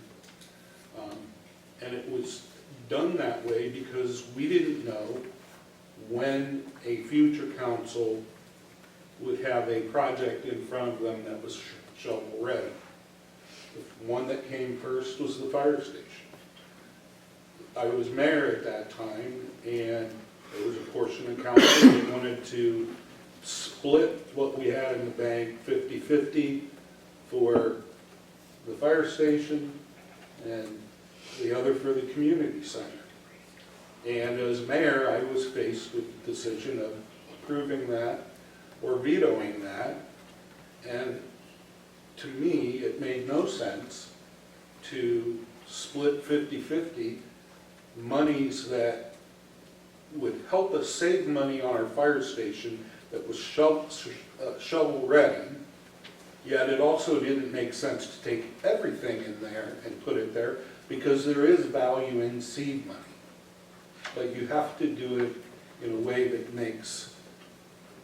And it was done that way because we didn't know when a future council would have a project in front of them that was shovel-ready. The one that came first was the fire station. I was mayor at that time, and there was a portion of council that wanted to split what we had in the bank 50-50 for the fire station and the other for the community center. And as mayor, I was faced with the decision of approving that or vetoing that. And to me, it made no sense to split 50-50 monies that would help us save money on our fire station that was shovel-ready, yet it also didn't make sense to take everything in there and put it there, because there is value in seed money. But you have to do it in a way that makes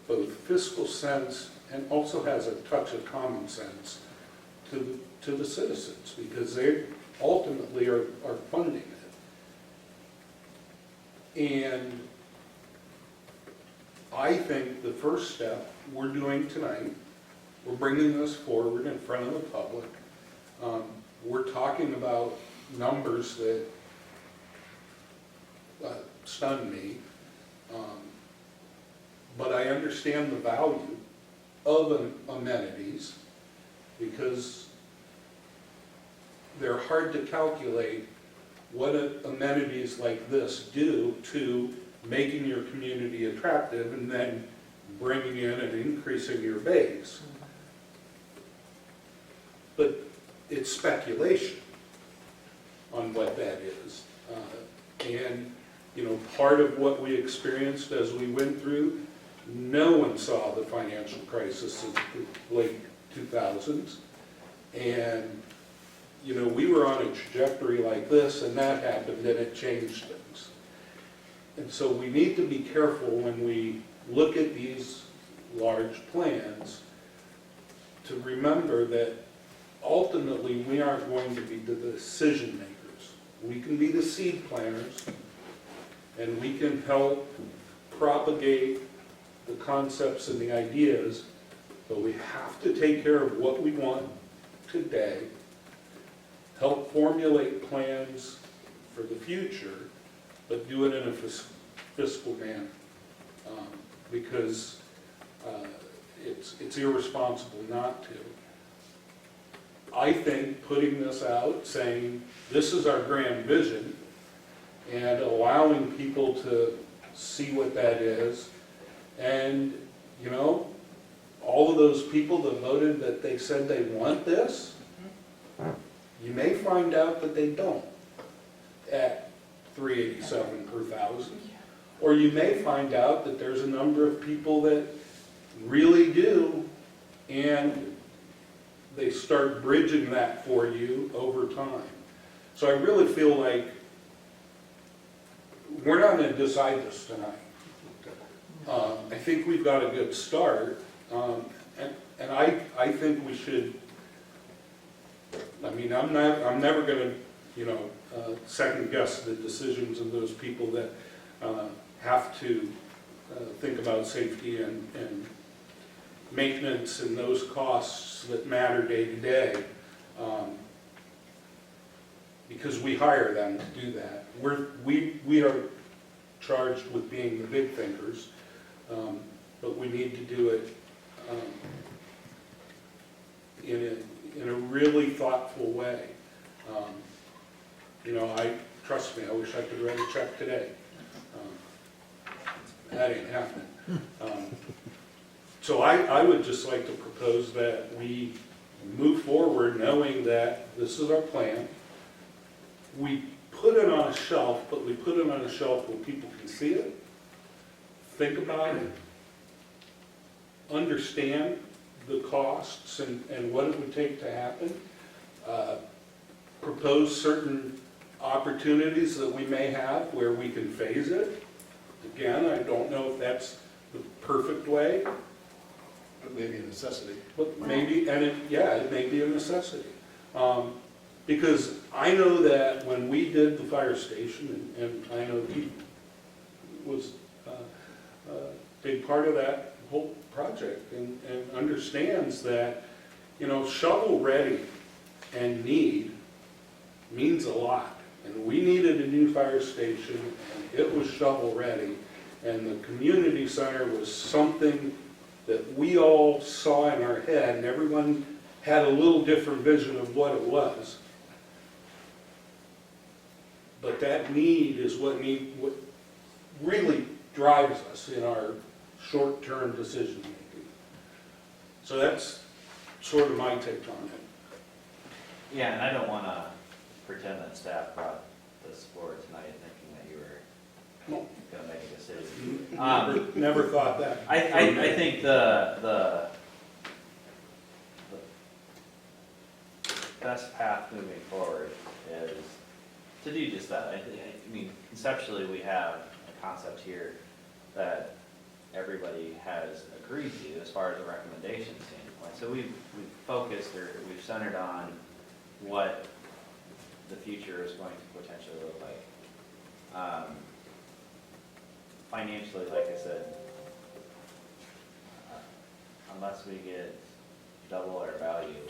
both fiscal sense and also has a touch of common sense to the citizens, because they ultimately are funding it. And I think the first step we're doing tonight, we're bringing this forward in front of the public. We're talking about numbers that stun me, but I understand the value of amenities because they're hard to calculate what amenities like this do to making your community attractive and then bringing in and increasing your base. But it's speculation on what that is. And, you know, part of what we experienced as we went through, no one saw the financial crisis of the late 2000s. And, you know, we were on a trajectory like this, and that happened, and it changed things. And so we need to be careful when we look at these large plans to remember that ultimately we aren't going to be the decision makers. We can be the seed planners, and we can help propagate the concepts and the ideas, but we have to take care of what we want today, help formulate plans for the future, but do it in a fiscal manner, because it's irresponsible not to. I think putting this out, saying this is our grand vision, and allowing people to see what that is, and, you know, all of those people that voted that they said they want this, you may find out that they don't at $387 per thousand. Or you may find out that there's a number of people that really do, and they start bridging that for you over time. So I really feel like we're not going to decide this tonight. I think we've got a good start, and I think we should. I mean, I'm never going to, you know, second guess the decisions of those people that have to think about safety and maintenance and those costs that matter day to day, because we hire them to do that. We are charged with being the big thinkers, but we need to do it in a really thoughtful way. You know, trust me, I wish I could write a check today. That ain't happening. So I would just like to propose that we move forward knowing that this is our plan. We put it on a shelf, but we put it on a shelf where people can see it, think about it, understand the costs and what it would take to happen, propose certain opportunities that we may have where we can phase it. Again, I don't know if that's the perfect way, But maybe a necessity. but maybe, and it may be a necessity. Because I know that when we did the fire station, and I know he was a big part of that whole project, and understands that, you know, shovel-ready and need means a lot. And we needed a new fire station, and it was shovel-ready, and the community center was something that we all saw in our head, and everyone had a little different vision of what it was. But that need is what really drives us in our short-term decision-making. So that's sort of my take on it. Yeah, and I don't want to pretend that staff brought this forward tonight thinking that you were No. going to make a decision. Never thought that. I think the best path moving forward is to do just that. I mean, conceptually, we have a concept here that everybody has agreed to as far as a recommendation standpoint. So we've focused, or we've centered on what the future is going to potentially look like. Financially, like I said, unless we get double our value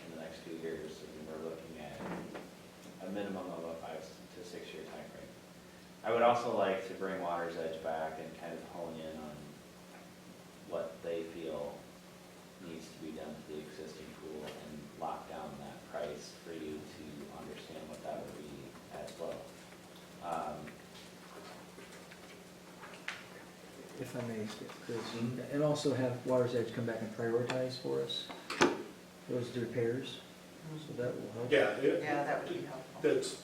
in the next 2 years, we're looking at a minimum of a 5 to 6 year time frame. I would also like to bring Water's Edge back and kind of hone in on what they feel needs to be done to the existing pool and lock down that price for you to understand what that would be as well. If I may, Chris, and also have Water's Edge come back and prioritize for us those repairs, so that will help. Yeah, that would be helpful. That's,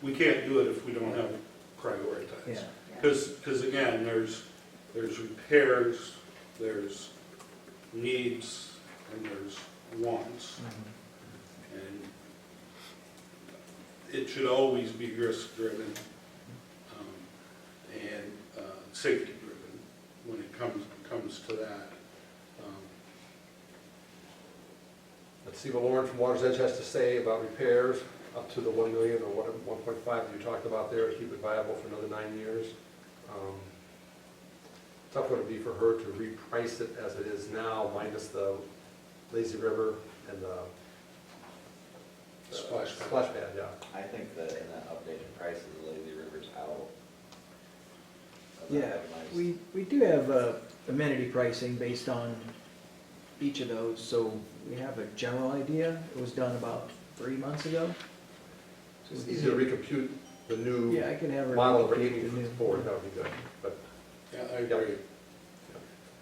we can't do it if we don't have prioritized. Yeah. Because again, there's repairs, there's needs, and there's wants. And it should always be risk-driven and safety-driven when it comes to that. Let's see what Lauren from Water's Edge has to say about repairs up to the 1 million or what, 1.5 that you talked about there, to keep it viable for another 9 years. Tough would it be for her to reprice it as it is now, minus the lazy river and the Splash pad. Splash pad, yeah. I think that in that updated price of the Lazy River's out. Yeah, we do have amenity pricing based on each of those, so we have a general idea. It was done about 3 months ago. So It's we easy to can- recompute the new Yeah, I can have her. model we're compute aiming the new- for, that would be good. But Yeah, I agree.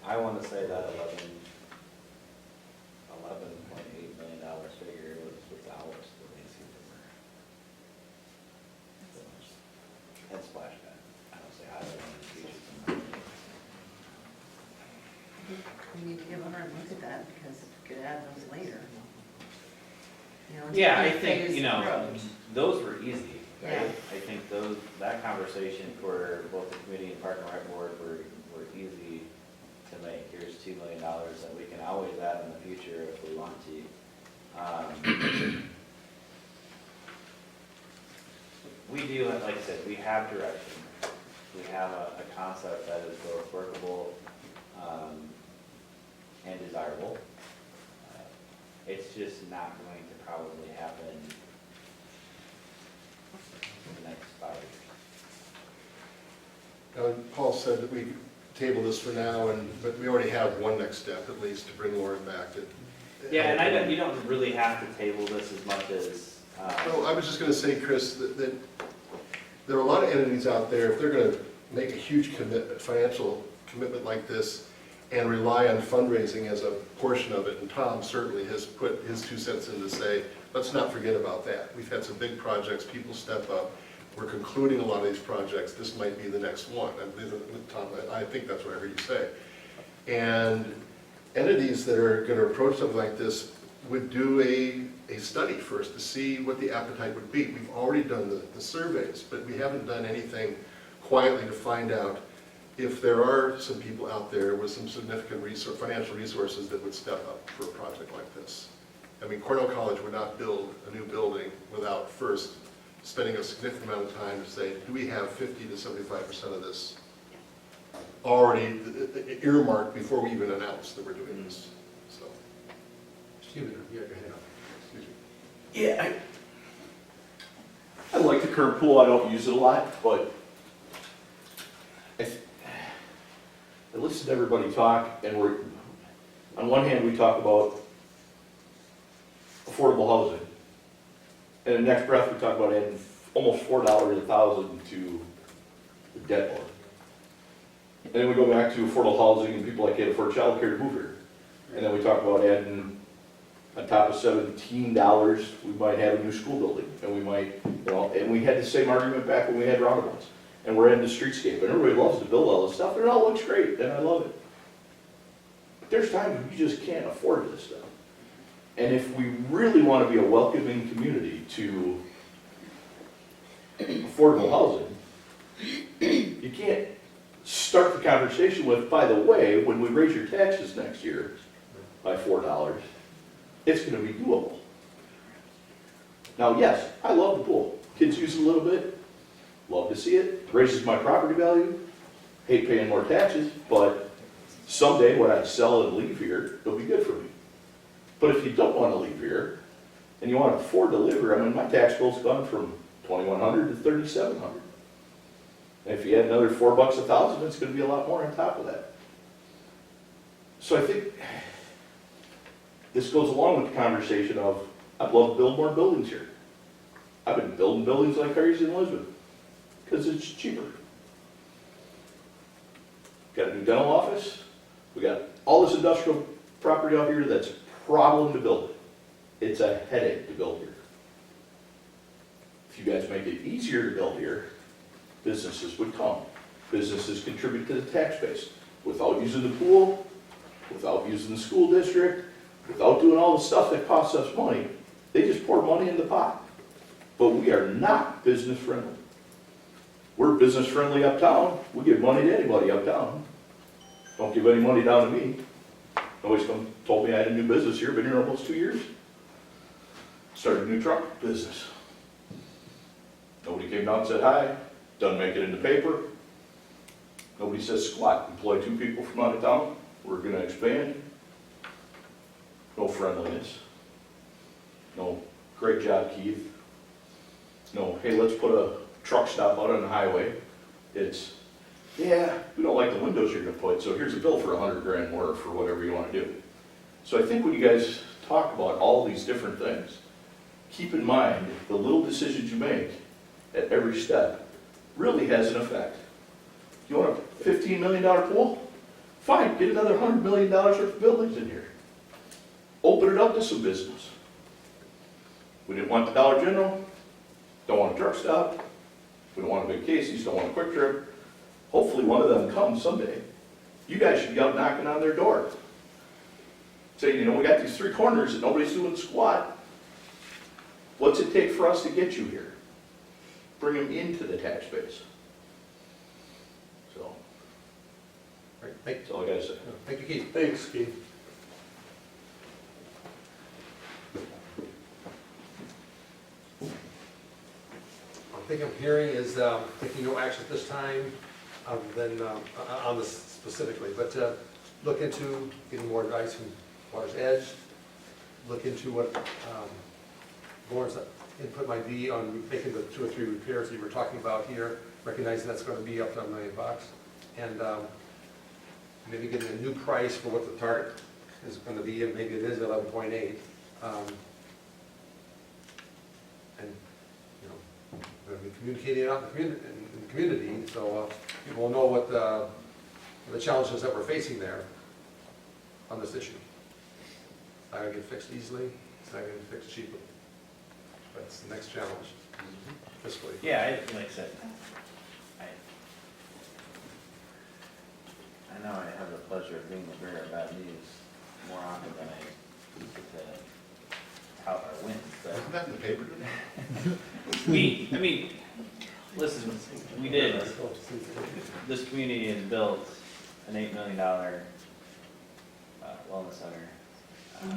I want to say that $11.8 million figure was without the Lazy River. And Splash Pad. I don't say either one of these features. We need to give her a look at that, because if we could add those later. You know, Yeah, I phase think, you know, approach. those were easy, right? Yeah. I think that conversation for both the committee and Park and Rec Board were easy to make. Here's $2 million that we can always add in the future if we want to. We do, like I said, we have direction. We have a concept that is both workable and desirable. It's just not going to probably happen in the next 5 years. Paul said that we table this for now, but we already have one next step at least to bring Lauren back. Yeah, and you don't really have to table this as much as. No, I was just going to say, Chris, that there are a lot of entities out there, if they're going to make a huge financial commitment like this and rely on fundraising as a portion of it, and Tom certainly has put his 2 cents in to say, let's not forget about that. We've had some big projects, people step up, we're concluding a lot of these projects, this might be the next one. I believe that, Tom, I think that's what I heard you say. And entities that are going to approach something like this would do a study first to see what the appetite would be. We've already done the surveys, but we haven't done anything quietly to find out if there are some people out there with some significant financial resources that would step up for a project like this. I mean, Cornell College would not build a new building without first spending a significant amount of time to say, do we have 50 to 75% of this already earmarked before we even announce that we're doing this? So, Steven, you have your hand up. Excuse me. Yeah, I like the current pool, I don't use it a lot, but I listen to everybody talk, and on one hand, we talk about affordable housing, and in the next breath, we talk about adding almost $4 a thousand to the debt load. And then we go back to affordable housing, and people that can't afford childcare to move here. And then we talk about adding, on top of $17, we might have a new school building, and we might, and we had the same argument back when we had roundabouts. And we're into streetscape, and everybody loves to build all this stuff, and it all looks great, and I love it. But there's times when you just can't afford this stuff. And if we really want to be a welcoming community to affordable housing, you can't start the conversation with, by the way, when we raise your taxes next year by $4, it's going to be doable. Now, yes, I love the pool. Kids use it a little bit. Love to see it. Raises my property value. Hate paying more taxes, but someday when I sell and leave here, it'll be good for me. But if you don't want to leave here, and you want to afford to live here, I mean, my tax bill's gone from $2,100 to $3,700. And if you add another $4 a thousand, it's going to be a lot more on top of that. So I think this goes along with the conversation of, I'd love to build more buildings here. I've been building buildings like crazy in Lisbon, because it's cheaper. Got a new dental office. We got all this industrial property out here that's a problem to build it. It's a headache to build here. If you guys make it easier to build here, businesses would come. Businesses contribute to the tax base without using the pool, without using the school district, without doing all the stuff that costs us money. They just pour money in the pot. But we are not business friendly. We're business friendly uptown. We give money to anybody uptown. Don't give any money down to me. Nobody's told me I had a new business here. Been here almost 2 years. Started a new truck business. Nobody came down and said hi. Doesn't make it in the paper. Nobody says squat. Employ 2 people from out of town. We're going to expand. No friendliness. No, great job, Keith. No, hey, let's put a truck stop out on the highway. It's, yeah, we don't like the windows you're going to put, so here's a bill for $100 grand more for whatever you want to do. So I think when you guys talk about all these different things, keep in mind the little decisions you make at every step really has an effect. You want a $15 million pool? Fine, get another $100 million worth of buildings in here. Open it up to some business. We didn't want the Dollar General, don't want a truck stop, we don't want a big Casey's, don't want a Quick Trip. Hopefully one of them comes someday. You guys should be out knocking on their door. Saying, we got these 3 corners and nobody's doing squat. What's it take for us to get you here? Bring them into the tax base. So, Right, that's all I gotta say. thank you, Keith. Thanks, Keith. I think I'm hearing is taking no action at this time other than on this specifically, but look into getting more advice from Water's Edge, look into what Lauren's input might be on making the 2 or 3 repairs that you were talking about here, recognizing that's going to be up to $1 million, and maybe getting a new price for what the target is going to be, and maybe it is 11.8. And we're going to be communicating it out in the community, so people will know what the challenges that we're facing there on this issue. It's not going to get fixed easily, it's not going to get fixed cheaply. That's the next challenge, fiscally. Yeah, like I said, I know I have the pleasure of being the bearer of bad news more often than I used to. out our wins, but Isn't that in the paper today? I mean, listen, we did, this community has built an $8 million wellness center, $3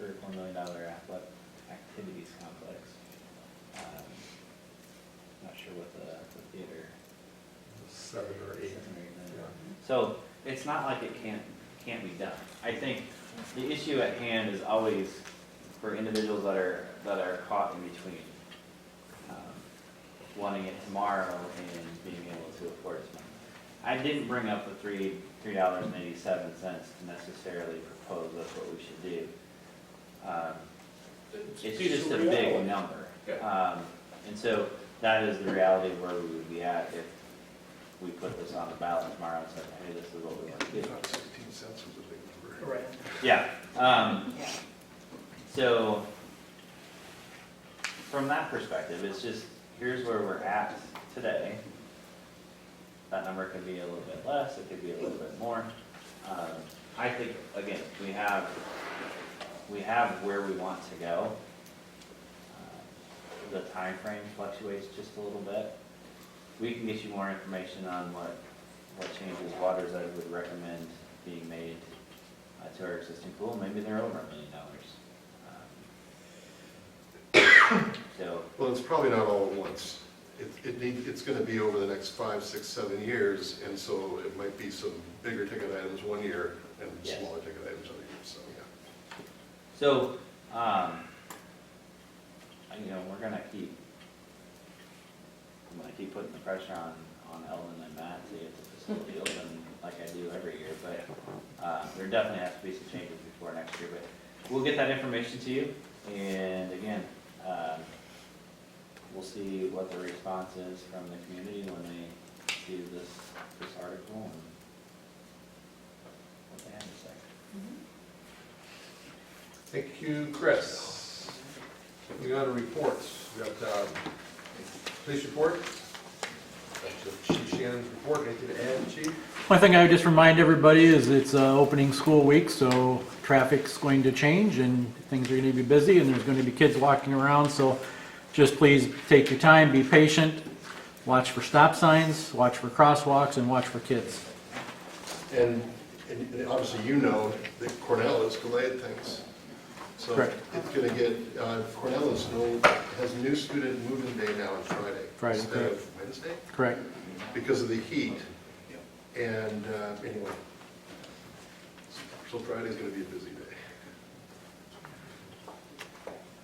or $4 million athletic activities complex. Not sure what the theater. 7 or 8. 7 or 8 million. So it's not like it can't be done. I think the issue at hand is always for individuals that are caught in between, wanting it tomorrow and being able to afford it tomorrow. I didn't bring up the $3.87 to necessarily propose that's what we should do. It's just a big number. And so that is the reality where we would be at if we put this on the ballot tomorrow and said, hey, this is what we want to do. 16 cents was a big number. Right. Yeah. So from that perspective, it's just, here's where we're at today. That number could be a little bit less, it could be a little bit more. I think, again, we have where we want to go. The time frame fluctuates just a little bit. We can get you more information on what changes Waters Edge would recommend being made to our existing pool. Maybe they're over $1 million. So, Well, it's probably not all at once. It's gonna be over the next 5, 6, 7 years, and so it might be some bigger ticket items one year and Yes. smaller ticket items other years, so, yeah. so, we're gonna I'm gonna keep putting the pressure on Eldon and Matt to get the facility open like I do every year, but, there definitely has to be some changes before next year, but we'll get that information to you, and again, we'll see what the response is from the community when they see this article and what they have to say. Thank you, Chris. Moving on to reports. We got police report. That's Chief Shannon's report. Anything to add, Chief? One thing I would just remind everybody is it's opening school week, so traffic's going to change and things are going to be busy and there's going to be kids walking around, so just please take your time, be patient, watch for stop signs, watch for crosswalks, and watch for kids. And obviously you know that Cornell has delayed things. So Correct. it's gonna get, Cornell has new student move-in day now on Friday. Instead correct. of Wednesday, Correct. because of the heat. And anyway, so Friday's gonna be a busy day.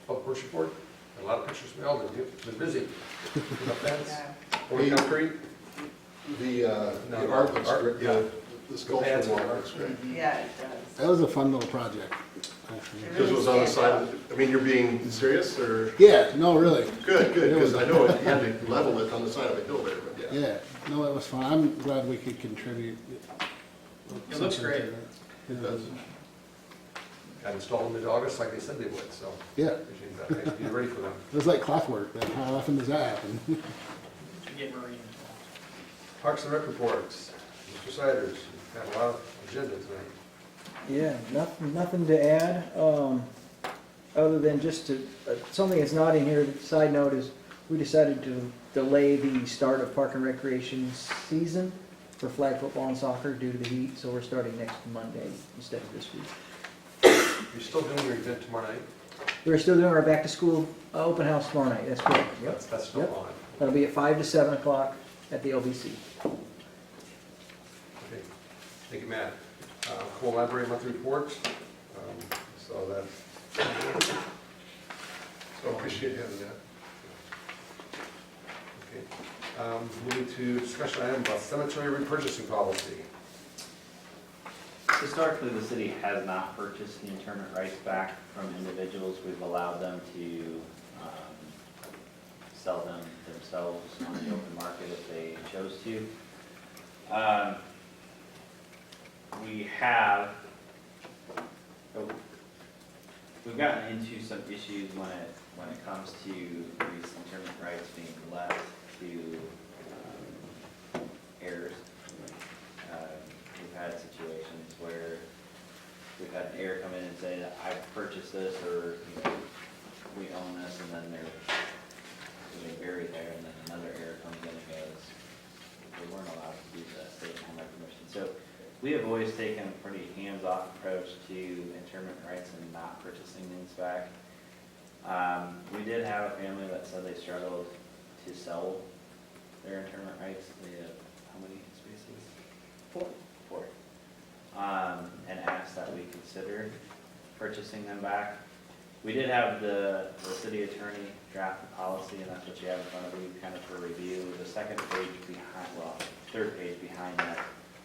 Public Works report. A lot of pictures from Eldon. You've been busy. Put up fence, pouring concrete. The art looks great, yeah. the sculpture wall looks great. Yeah, it does. That was a fun little project, actually. Because it was on the side of the, I mean, you're being serious, or? Yeah, no, really. Good, because I know you had to level it on the side of a hill there, but yeah. Yeah, no, it was fun. I'm glad we could contribute. It looks great. It does. Got installed in mid-August like they said they would, so. Yeah, appreciate that. Nice to be ready for them. it was like clockwork. How often does that happen? Should get Marie involved. Parks and Rec reports. Mr. Siders, you've got a lot of agenda tonight. Yeah, nothing to add, other than just to, something that's not in here, side note is, we decided to delay the start of Park and Recreation season for flag football and soccer due to the heat, so we're starting next Monday instead of this week. You're still doing your event tomorrow night? We're still doing our back-to-school open house tomorrow night, that's correct. Yep. That's still Yep. on. That'll be at 5 to 7 o'clock at the LBC. Okay. Thank you, Matt. Cool Library monthly report. So that. So appreciate having that. Okay. Moving to discussion item about cemetery repurchasing policy. Historically, the city has not purchased the interment rights back from individuals. We've allowed them to sell them themselves on the open market if they chose to. We've gotten into some issues when it comes to these interment rights being left to heirs. We've had situations where we've had an heir come in and say that I purchased this, or, you know, we own this, and then they're buried there, and then another heir comes in and goes, we weren't allowed to do that, state and my permission. So we have always taken a pretty hands-off approach to interment rights and not purchasing things back. We did have a family that said they struggled to sell their interment rights. They have, how many species? 4. And asked that we consider purchasing them back. We did have the city attorney draft the policy, and that's what you have in front of you, kind of for review. The second page behind, well, third page behind that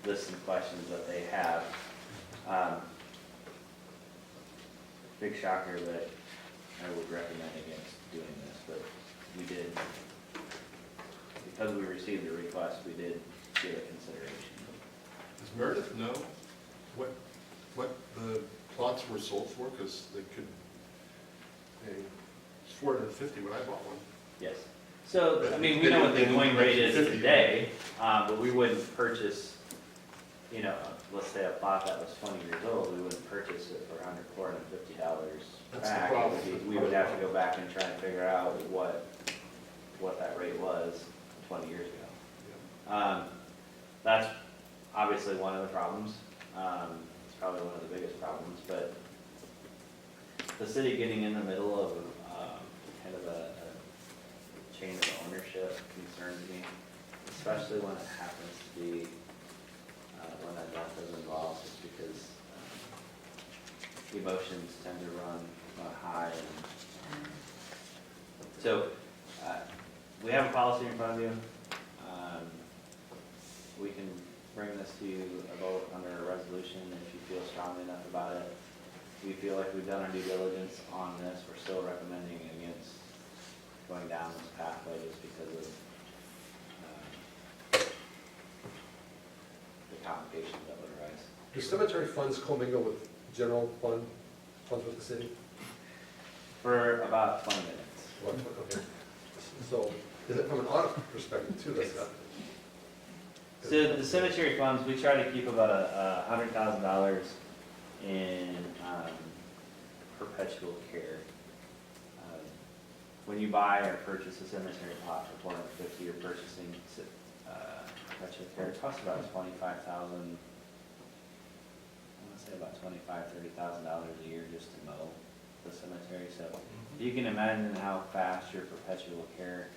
lists some questions that they have. Big shocker that I would recommend against doing this, but we did, because we received a request, we did give it consideration. Does Meredith know what the plots were sold for? Because they could, it's $450 when I bought one. Yes. So, I mean, we know what the going rate is today, but we wouldn't purchase, you know, let's say a plot that was 20 years old, we wouldn't purchase it for $450 That's the back. problem. We would have to go back and try and figure out what that rate was 20 years ago. That's obviously one of the problems. It's probably one of the biggest problems, but the city getting in the middle of kind of a chain of ownership concerns me, especially when it happens to be when a death is involved, just because emotions tend to run high. So we have a policy in front of you. We can bring this to a vote under a resolution if you feel strongly enough about it. We feel like we've done our due diligence on this. We're still recommending against going down this pathway just because of the complications that would arise. Do cemetery funds commingle with general funds with the city? For about 20 minutes. Okay. So, is it from an audit perspective too? That's not. So the cemetery funds, we try to keep about $100,000 in perpetual care. When you buy or purchase a cemetery plot for $450, you're purchasing perpetual care. It costs about $25,000. I want to say about $25,000–$30,000 a year just to mow the cemetery. So you can imagine how fast your perpetual care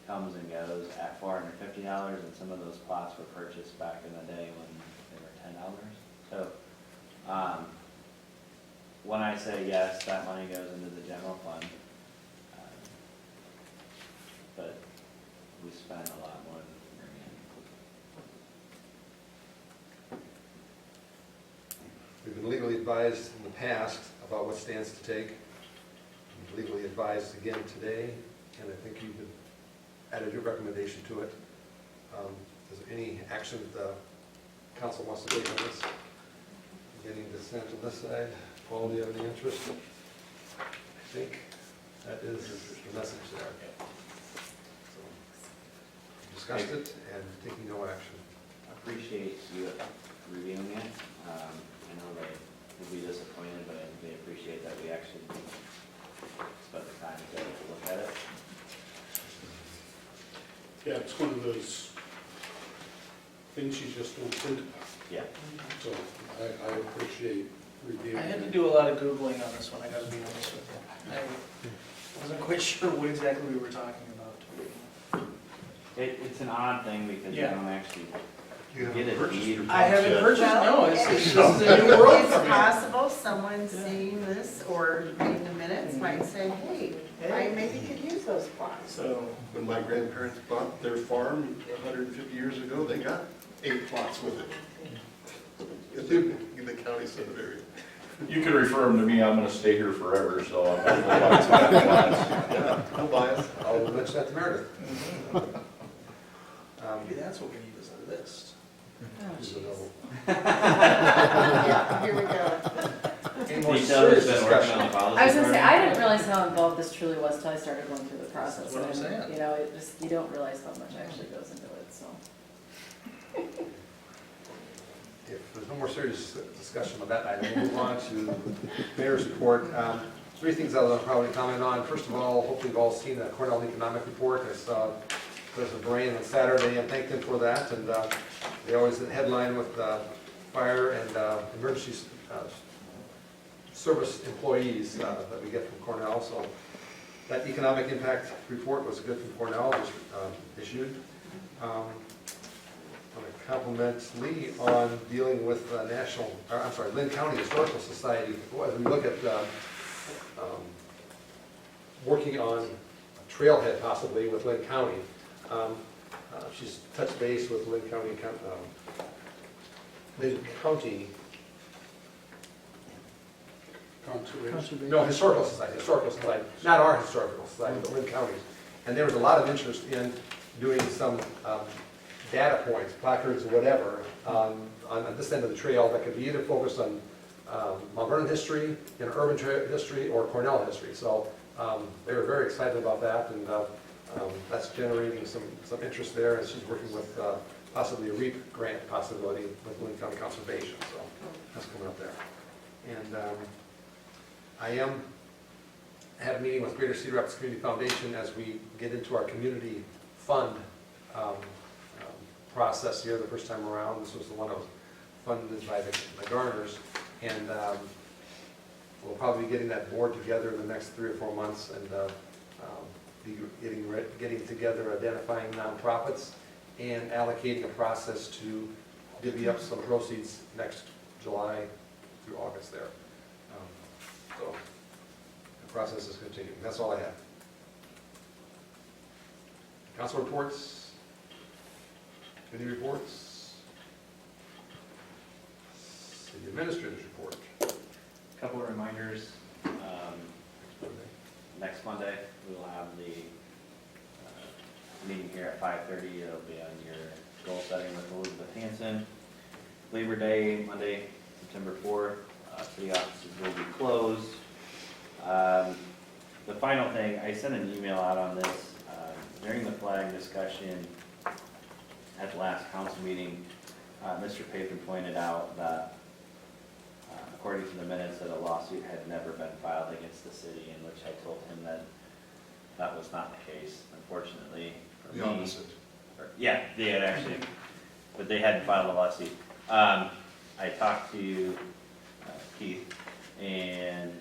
comes and goes at $450, and some of those plots were purchased back in the day when they were $10. So when I say yes, that money goes into the general fund, but we spend a lot more than we bring in. We've been legally advised in the past about what stance to take. We've legally advised again today, and I think you've added your recommendation to it. Is there any action that the council wants to take on this? Getting dissent on this side. Paul, do you have any interest? I think that is the message there. So, we discussed it and taking no action. I appreciate you reviewing it. I know they will be disappointed, but they appreciate that we actually spent the time to look at it. Yeah, it's one of those things you just don't think about. Yeah. So I appreciate reviewing. I had to do a lot of Googling on this one, I gotta be honest with you. I wasn't quite sure what exactly we were talking about. It's an odd thing because you Yeah. don't actually You haven't get a purchased deed. your I haven't yet. purchased, no, Well, this is a new world for It's me. possible someone seeing this or reading the minutes might say, hey, I maybe could use those plots. So, When my grandparents bought their farm 150 years ago, they got 8 plots with it. In the county cemetery. You can refer them to me, I'm gonna stay here forever, so I'm gonna go lots of plots. Yeah, no bias. I'll mention that to Meredith. maybe that's what we need is a list. Yeah, here we go. Any more Details serious been working on discussion? the policy. I was gonna say, for I it. didn't realize how involved this truly was till I started going through the process. That's what I'm And, saying. You know, it just, you don't realize how much actually goes into it, so. if there's no more serious discussion on that item, we'll move on to mayor's report. Three things I'll probably comment on. First of all, hopefully you've all seen the Cornell economic report. I saw President Brain on Saturday and thanked him for that. And they always headline with fire and emergency service employees that we get from Cornell. So that economic impact report was good from Cornell, was issued. I want to compliment Lee on dealing with Lynn County Historical Society. As we look at working on a trailhead possibly with Lynn County, she's touched base with Lynn County Conservation. no, Historical Society, not our Historical Society, but Lynn County's. And there was a lot of interest in doing some data points, placards or whatever, on this end of the trail that could be either focused on Mount Vernon history, urban history, or Cornell history. So they were very excited about that, and that's generating some interest there, and she's working with possibly a REAP grant possibility with Lynn County Conservation, so that's coming up there. And I had a meeting with Greater Cedar Rapids Community Foundation as we get into our community fund process here the first time around. This was the one that was funded by the Garners, and we'll probably be getting that board together in the next 3 or 4 months, and be getting together, identifying nonprofits, and allocating a process to divvy up some proceeds next July through August there. So the process is continuing. That's all I have. Council reports, committee reports, city administrator's report. Couple of reminders. Next Monday, we will have the meeting here at 5:30. It'll be on your goal setting with Elizabeth Hanson. Labor Day, Monday, September 4th. City offices will be closed. The final thing, I sent an email out on this during the flag discussion at the last council meeting. Mr. Papen pointed out that according to the minutes, that a lawsuit had never been filed against the city, in which I told him that that was not the case, unfortunately for me. The opposite. Yeah, they had actually, but they hadn't filed a lawsuit. I talked to Keith and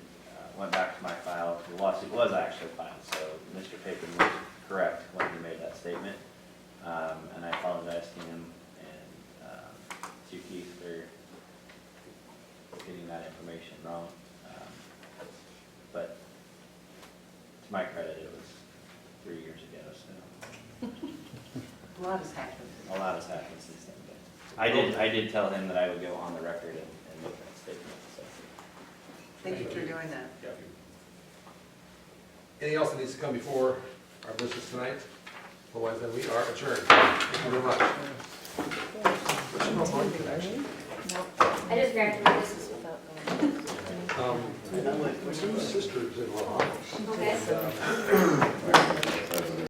went back to my file. The lawsuit was actually filed, so Mr. Papen was correct when he made that statement. And I apologized to him and to Keith for getting that information wrong. But to my credit, it was 3 years ago, so. A lot has happened. A lot has happened since then. But I did tell him that I would go on the record and make that statement, so. Thank you for doing that. Yep. Anything else that needs to come before our business tonight? Otherwise, then we are adjourned. Thank you very much. I just grabbed my business without going. My sister's in law. Okay.